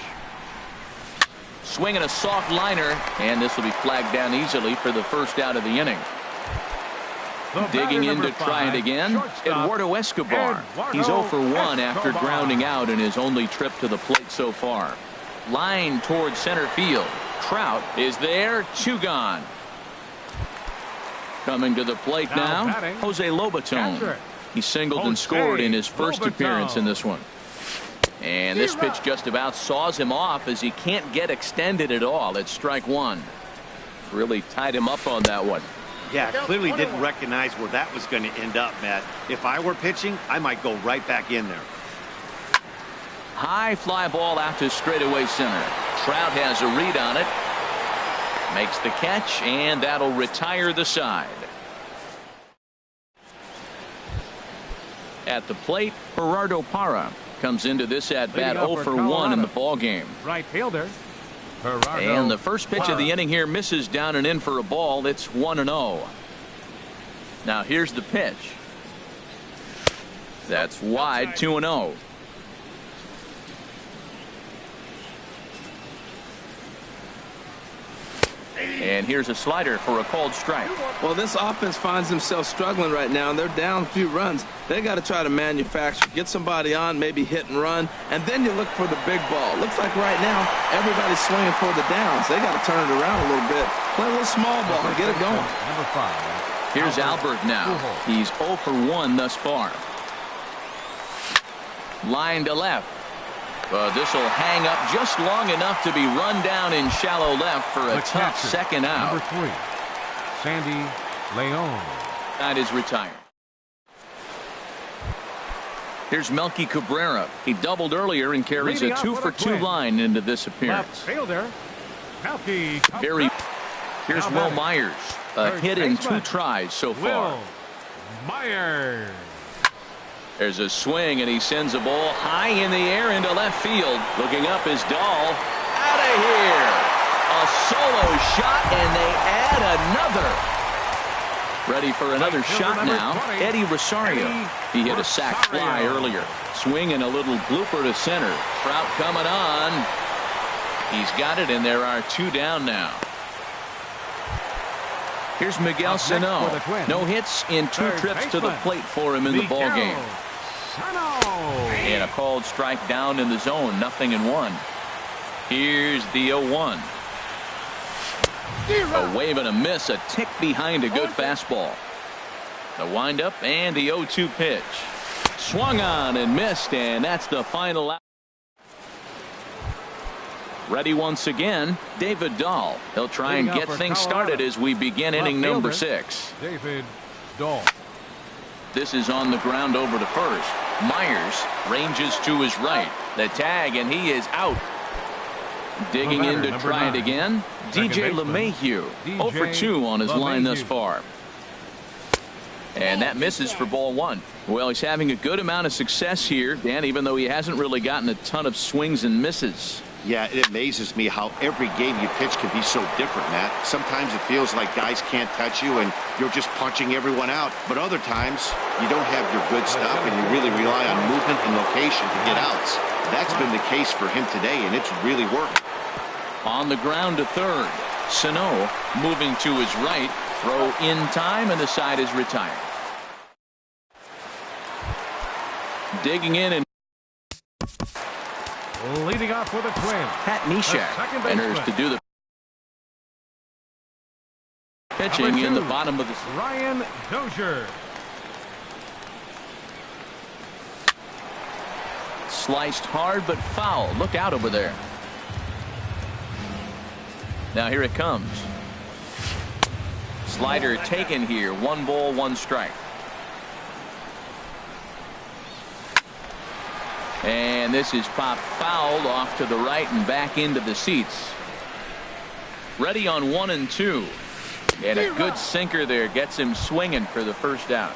Swinging a soft liner, and this will be flagged down easily for the first out of the inning. Digging in to try it again, Eduardo Escobar. He's 0 for 1 after grounding out in his only trip to the plate so far. Line towards center field. Trout is there. 2 gone. Coming to the plate now, Jose Lobaton. He singled and scored in his first appearance in this one. And this pitch just about saws him off as he can't get extended at all. It's strike one. Really tied him up on that one. Yeah, clearly didn't recognize where that was going to end up, Matt. If I were pitching, I might go right back in there. High fly ball out to straightaway center. Trout has a read on it. Makes the catch, and that'll retire the side. At the plate, Gerardo Parra comes into this at bat 0 for 1 in the ball game. Right fielder. And the first pitch of the inning here misses down and in for a ball. It's 1-0. Now here's the pitch. That's wide. 2-0. And here's a slider for a called strike. Well, this offense finds themselves struggling right now, and they're down a few runs. They got to try to manufacture, get somebody on, maybe hit and run, and then you look for the big ball. Looks like right now everybody's swinging for the downs. They got to turn it around a little bit, play a little small ball, and get it going. Number 5. Here's Albert now. He's 0 for 1 thus far. Line to left. This will hang up just long enough to be run down in shallow left for a tough second out. Number 3, Sandy Leon. That is retired. Here's Melky Cabrera. He doubled earlier and carries a 2 for 2 line into this appearance. Left fielder, Melky Cabrera. Here's Will Myers. A hit in 2 tries so far. Will Myers. There's a swing, and he sends a ball high in the air into left field. Looking up is Dahl. Out of here. A solo shot, and they add another. Ready for another shot now. 20, Eddie Rosario. He hit a sac fly earlier. Swinging a little blooper to center. Trout coming on. He's got it, and there are 2 down now. Here's Miguel Sano. No hits in 2 trips to the plate for him in the ball game. And a called strike down in the zone. 0-1. Here's the 0-1. A wave and a miss. A tick behind a good fastball. The windup and the 0-2 pitch. Swung on and missed, and that's the final out. Ready once again, David Dahl. He'll try and get things started as we begin inning number 6. David Dahl. This is on the ground over to first. Myers ranges to his right. The tag, and he is out. Digging in to try it again, DJ LeMahieu. 0 for 2 on his line thus far. And that misses for ball 1. Well, he's having a good amount of success here, Dan, even though he hasn't really gotten a ton of swings and misses. Yeah, it amazes me how every game you pitch can be so different, Matt. Sometimes it feels like guys can't touch you and you're just punching everyone out. But other times, you don't have your good stuff and you really rely on movement and location to get outs. That's been the case for him today, and it's really worked. On the ground to third. Sano moving to his right. Throw in time, and the side is retired. Digging in and leading off with a twin. Pat Neshek enters to do the pitching in the bottom of the Ryan Dozier. Sliced hard but foul. Look out over there. Now here it comes. Slider taken here. 1 ball, 1 strike. And this is popped foul off to the right and back into the seats. Ready on 1 and 2. And a good sinker there gets him swinging for the first out.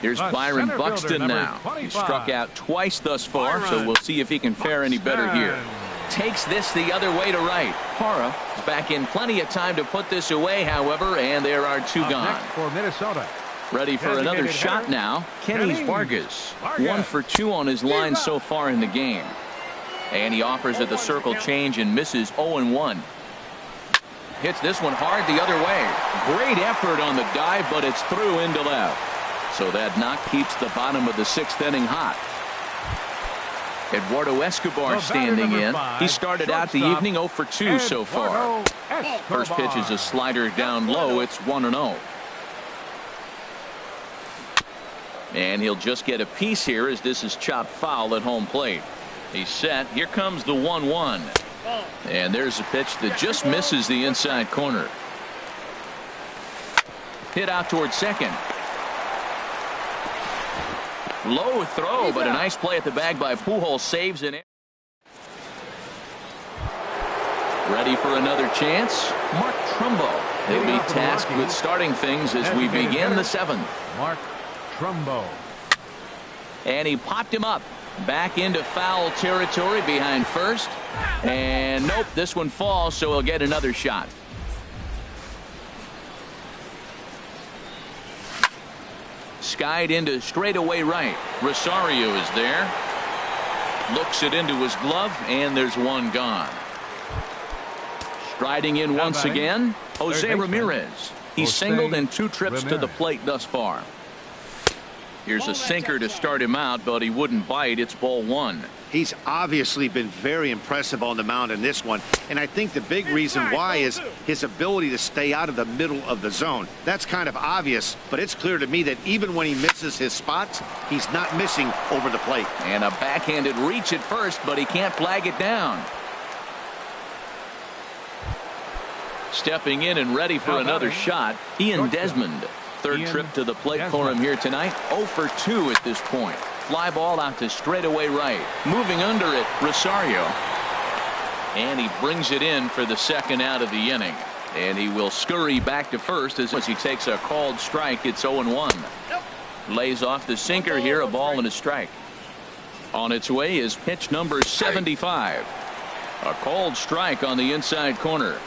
Here's Byron Buxton now. He struck out twice thus far, so we'll see if he can fare any better here. Takes this the other way to right. Parra is back in plenty of time to put this away, however, and there are 2 gone. Next for Minnesota. Ready for another shot now. Kenny Vargas. 1 for 2 on his line so far in the game. And he offers at the circle change and misses 0-1. Hits this one hard the other way. Great effort on the dive, but it's through into left. So that knock keeps the bottom of the 6th inning hot. Eduardo Escobar standing in. He started out the evening 0 for 2 so far. First pitch is a slider down low. It's 1-0. And he'll just get a piece here as this is chopped foul at home plate. He's set. Here comes the 1-1. And there's a pitch that just misses the inside corner. Hit out towards second. Low throw, but a nice play at the bag by Pujols. Saves it. Ready for another chance. Mark Trumbo. He'll be tasked with starting things as we begin the 7th. Mark Trumbo. And he popped him up. Back into foul territory behind first. And nope, this one falls, so he'll get another shot. Skied into straightaway right. Rosario is there. Looks it into his glove, and there's 1 gone. Striding in once again, Jose Ramirez. He's singled in 2 trips to the plate thus far. Here's a sinker to start him out, but he wouldn't bite. It's ball 1. He's obviously been very impressive on the mound in this one, and I think the big reason why is his ability to stay out of the middle of the zone. That's kind of obvious, but it's clear to me that even when he misses his spots, he's not missing over the plate. And a backhanded reach at first, but he can't flag it down. Stepping in and ready for another shot, Ian Desmond. 3rd trip to the plate for him here tonight. 0 for 2 at this point. Fly ball out to straightaway right. Moving under it, Rosario. And he brings it in for the 2nd out of the inning. And he will scurry back to first as he takes a called strike. It's 0-1. Lays off the sinker here, a ball and a strike. On its way is pitch number 75. A called strike on the inside corner.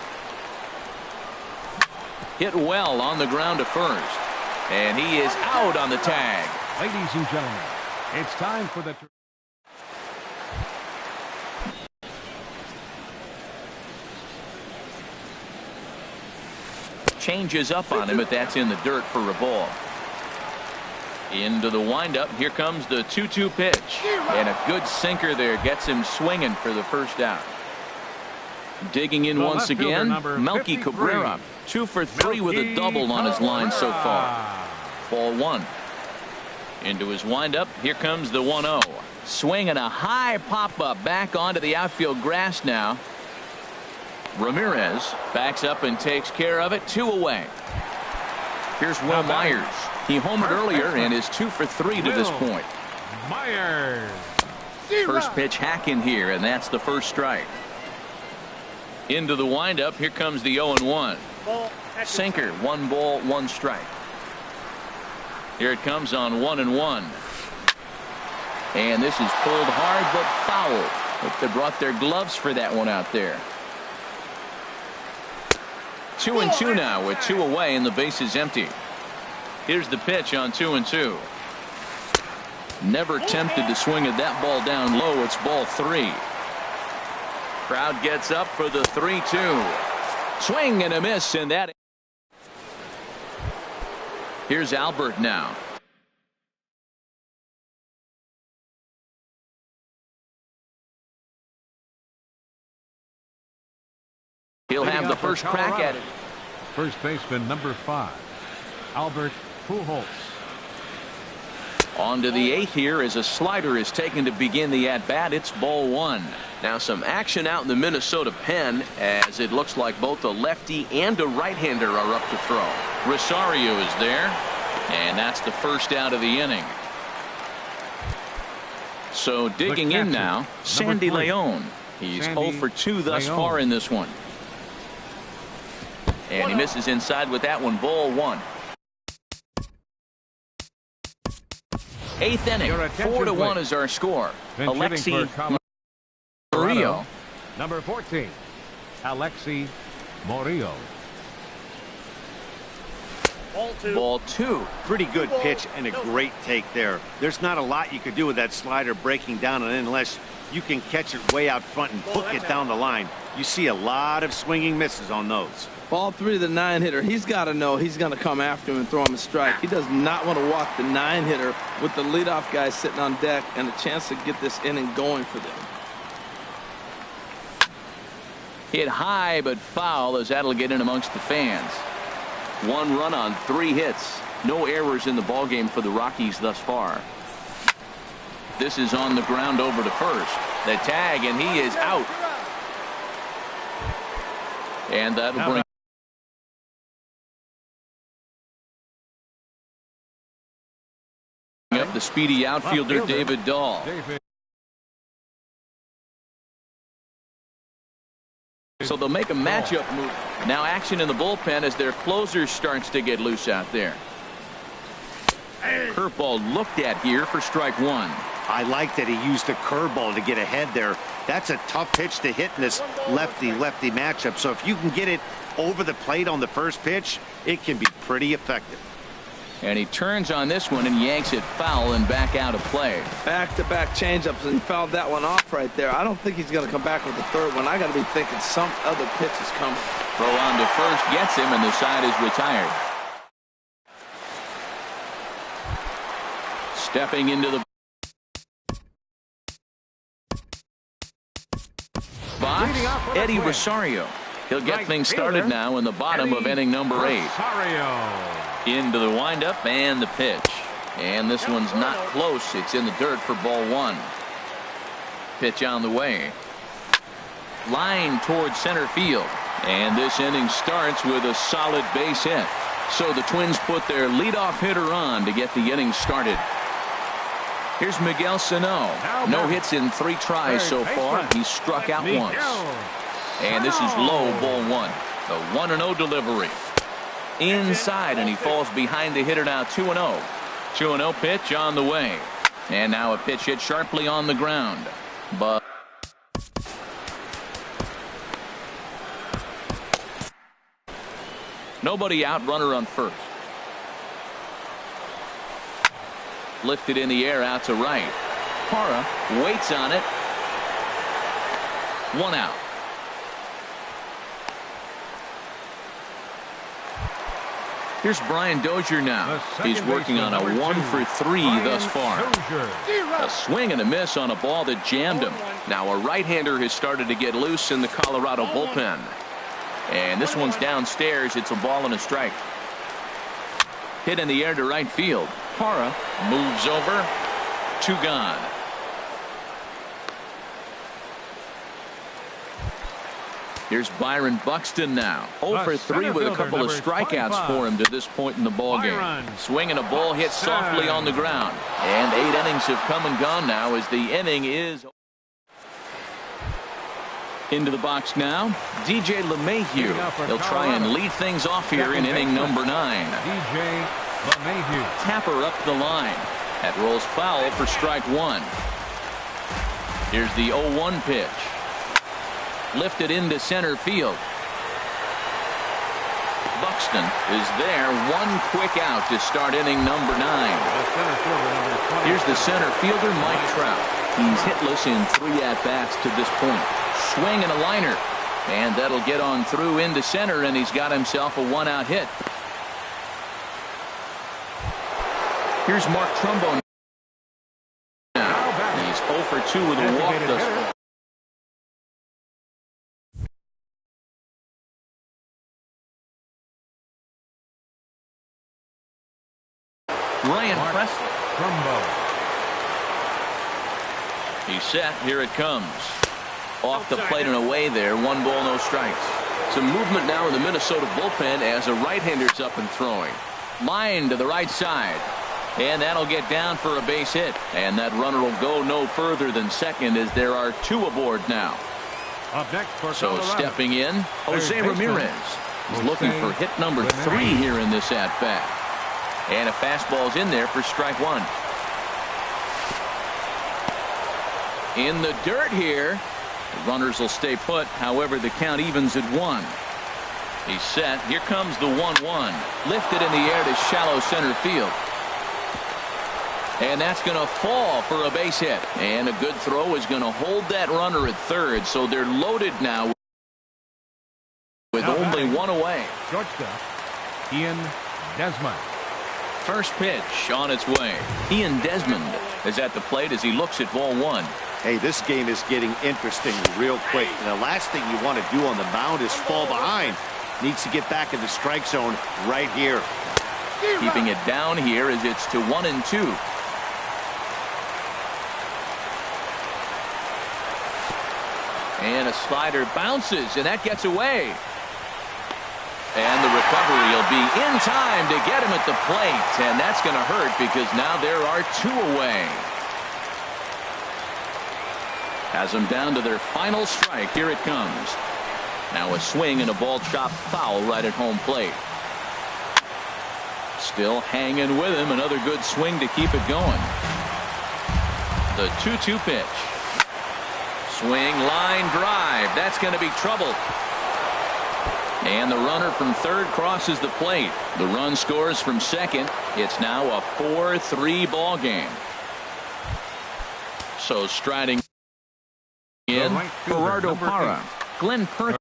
Hit well on the ground to first. And he is out on the tag. Ladies and gentlemen, it's time for the changes up on him, but that's in the dirt for a ball. Into the windup. Here comes the 2-2 pitch. And a good sinker there gets him swinging for the first out. Digging in once again, Melky Cabrera. 2 for 3 with a double on his line so far. Ball 1. Into his windup. Here comes the 1-0. Swing and a high pop-up back onto the outfield grass now. Ramirez backs up and takes care of it. 2 away. Here's Will Myers. He homered earlier and is 2 for 3 to this point. Myers. First pitch hacking here, and that's the first strike. Into the windup. Here comes the 0-1. Sinker. 1 ball, 1 strike. Here it comes on 1-1. And this is pulled hard but foul. Hope they brought their gloves for that one out there. 2-2 now with 2 away and the base is empty. Here's the pitch on 2-2. Never tempted to swing at that ball down low. It's ball 3. Crowd gets up for the 3-2. Swing and a miss, and that. Here's Albert now. He'll have the first crack at it. First baseman number 5, Albert Pujols. On to the 8th here as a slider is taken to begin the at-bat. It's ball 1. Now some action out in the Minnesota pen as it looks like both a lefty and a right-hander are up to throw. Rosario is there, and that's the first out of the inning. So digging in now, Sandy Leon. He's 0 for 2 thus far in this one. And he misses inside with that one. Ball 1. 8th inning. 4-1 is our score. Alexi Murillo. Number 14, Alexi Murillo. Ball 2. Pretty good pitch and a great take there. There's not a lot you could do with that slider breaking down and in unless you can catch it way out front and hook it down the line. You see a lot of swinging misses on those. Ball 3 to the 9-hitter. He's got to know he's going to come after him and throw him a strike. He does not want to walk the 9-hitter with the leadoff guy sitting on deck and a chance to get this inning going for them. Hit high but foul as that'll get in amongst the fans. 1 run on 3 hits. No errors in the ballgame for the Rockies thus far. This is on the ground over to first. The tag, and he is out. And that'll bring up the speedy outfielder David Dahl. So they'll make a matchup move. Now action in the bullpen as their closer starts to get loose out there. Curveball looked at here for strike 1. I like that he used the curveball to get ahead there. That's a tough pitch to hit in this lefty-lefty matchup. So if you can get it over the plate on the first pitch, it can be pretty effective. And he turns on this one and yanks it foul and back out of play. Back-to-back changeups, and he fouled that one off right there. I don't think he's going to come back with the third one. I got to be thinking some other pitch is coming. Throw on to first gets him, and the side is retired. Stepping into the box, Eddie Rosario. He'll get things started now in the bottom of inning number 8. Into the windup and the pitch. And this one's not close. It's in the dirt for ball 1. Pitch on the way. Line towards center field. And this inning starts with a solid base hit. So the Twins put their leadoff hitter on to get the inning started. Here's Miguel Sano. No hits in 3 tries so far. He's struck out once. And this is low, ball 1. The 1-0 delivery. Inside, and he falls behind the hitter now. 2-0. 2-0 pitch on the way. And now a pitch hit sharply on the ground. But nobody out, runner on first. Lifted in the air out to right. Parra waits on it. 1 out. Here's Brian Dozier now. He's working on a 1 for 3 thus far. A swing and a miss on a ball that jammed him. Now a right-hander has started to get loose in the Colorado bullpen. And this one's downstairs. It's a ball and a strike. Hit in the air to right field. Parra moves over. 2 gone. Here's Byron Buxton now. 0 for 3 with a couple of strikeouts for him to this point in the ballgame. Swinging a ball hit softly on the ground. And 8 innings have come and gone now as the inning is into the box now. DJ LeMahieu. He'll try and lead things off here in inning number 9. DJ LeMahieu. Tapper up the line. That rolls foul for strike 1. Here's the 0-1 pitch. Lifted into center field. Buxton is there. One quick out to start inning number 9. Here's the center fielder, Mike Trout. He's hitless in 3 at-bats to this point. Swing and a liner. And that'll get on through into center, and he's got himself a 1-out hit. Here's Mark Trumbo now. He's 0 for 2 with a walk thus far. Ryan Presley. He's set. Here it comes. Off the plate and away there. 1 ball, no strikes. Some movement now in the Minnesota bullpen as a right-hander's up and throwing. Line to the right side. And that'll get down for a base hit. And that runner will go no further than second as there are 2 aboard now. Up next for so Colorado. Stepping in, Jose Ramirez. He's looking for hit number 3 here in this at-bat. And a fastball's in there for strike 1. In the dirt here. The runners will stay put. However, the count evens at 1. He's set. Here comes the 1-1. Lifted in the air to shallow center field. And that's going to fall for a base hit. And a good throw is going to hold that runner at third. So they're loaded now with only 1 away. Shortstop, Ian Desmond. First pitch on its way. Ian Desmond is at the plate as he looks at ball 1. Hey, this game is getting interesting real quick. And the last thing you want to do on the mound is fall behind. Needs to get back in the strike zone right here. Keeping it down here as it's to 1-2. And a slider bounces, and that gets away. And the recovery will be in time to get him at the plate. And that's going to hurt because now there are 2 away. Has them down to their final strike. Here it comes. Now a swing and a ball chopped foul right at home plate. Still hanging with him. Another good swing to keep it going. The 2-2 pitch. Swing, line drive. That's going to be trouble. And the runner from third crosses the plate. The run scores from second. It's now a 4-3 ball game. So striding in, Gerardo Parra. Glenn Perkins.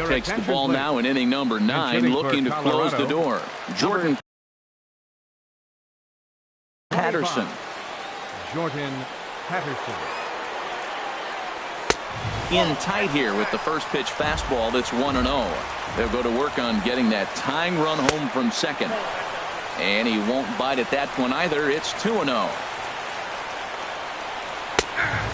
Takes the ball now in inning number 9, looking to close the door. Jordan Patterson. Jordan Patterson. In tight here with the first pitch fastball. That's 1-0. They'll go to work on getting that tying run home from second. And he won't bite at that one either. It's 2-0.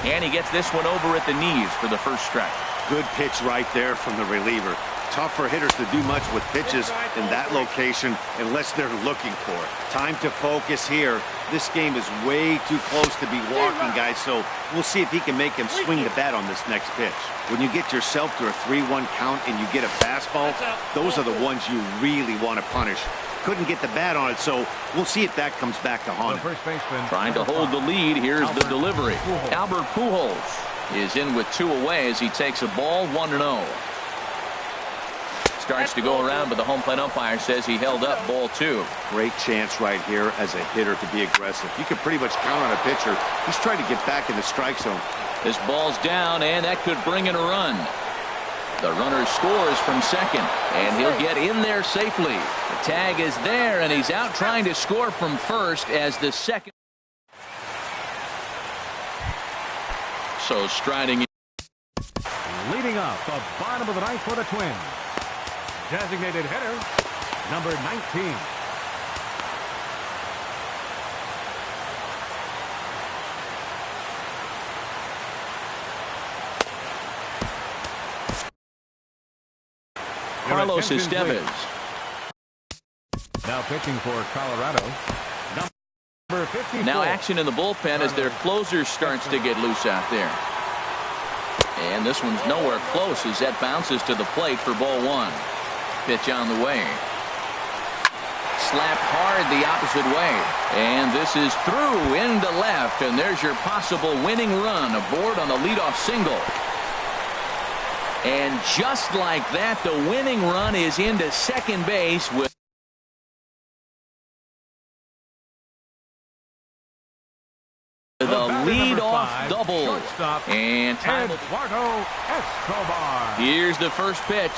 And he gets this one over at the knees for the first strike. Good pitch right there from the reliever. Tough for hitters to do much with pitches in that location unless they're looking for it. Time to focus here. This game is way too close to be walking, guys, so we'll see if he can make him swing the bat on this next pitch. When you get yourself to a 3-1 count and you get a fastball, those are the ones you really want to punish. Couldn't get the bat on it, so we'll see if that comes back to haunt him. Trying to hold the lead. Here's the delivery. Albert Pujols is in with 2 away as he takes a ball 1-0. Starts to go around, but the home plate umpire says he held up ball 2. Great chance right here as a hitter to be aggressive. You can pretty much count on a pitcher. He's trying to get back in the strike zone. This ball's down, and that could bring in a run. The runner scores from second, and he'll get in there safely. The tag is there, and he's out trying to score from first as the second. So striding in. Leading up the bottom of the ninth for the Twins. Designated hitter, number 19. Carlos Estevez. Now pitching for Colorado, number 54. Now action in the bullpen as their closer starts to get loose out there. And this one's nowhere close as that bounces to the plate for ball one. Pitch on the way. Slapped hard the opposite way. And this is through into left. And there's your possible winning run aboard on the leadoff single. And just like that, the winning run is into second base with the leadoff double. And time. Eduardo Escobar. Here's the first pitch.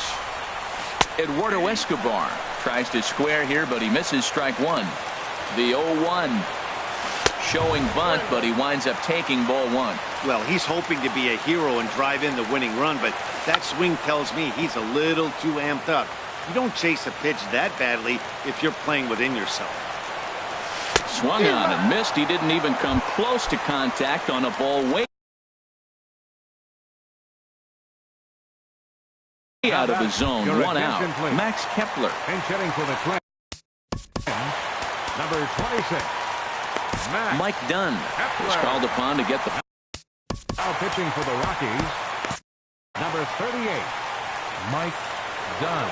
Eduardo Escobar tries to square here, but he misses strike one. The 0-1 showing bunt, but he winds up taking ball one. Well, he's hoping to be a hero and drive in the winning run, but that swing tells me he's a little too amped up. You don't chase a pitch that badly if you're playing within yourself. Swung on and missed. He didn't even come close to contact on a ball way out of the zone. One out. Max Kepler. Pinch hitting for the Twins. Number 26. Mike Dunn was called upon to get the. Now pitching for the Rockies. Number 38. Mike Dunn.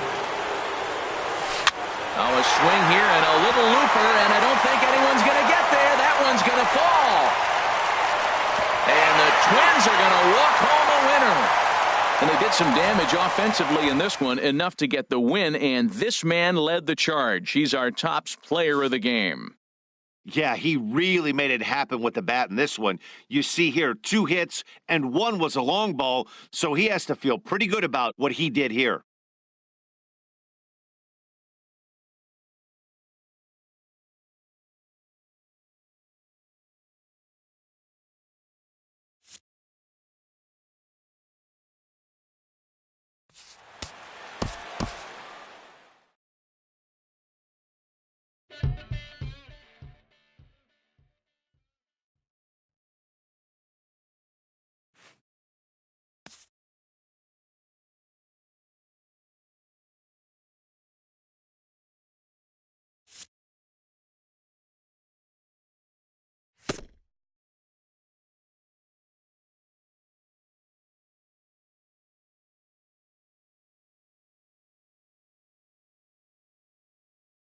Oh, a swing here and a little looper, and I don't think anyone's going to get there. That one's going to fall. And the Twins are going to walk home a winner. And they did some damage offensively in this one, enough to get the win, and this man led the charge. He's our top player of the game. Yeah, he really made it happen with the bat in this one. You see here 2 hits, and 1 was a long ball, so he has to feel pretty good about what he did here.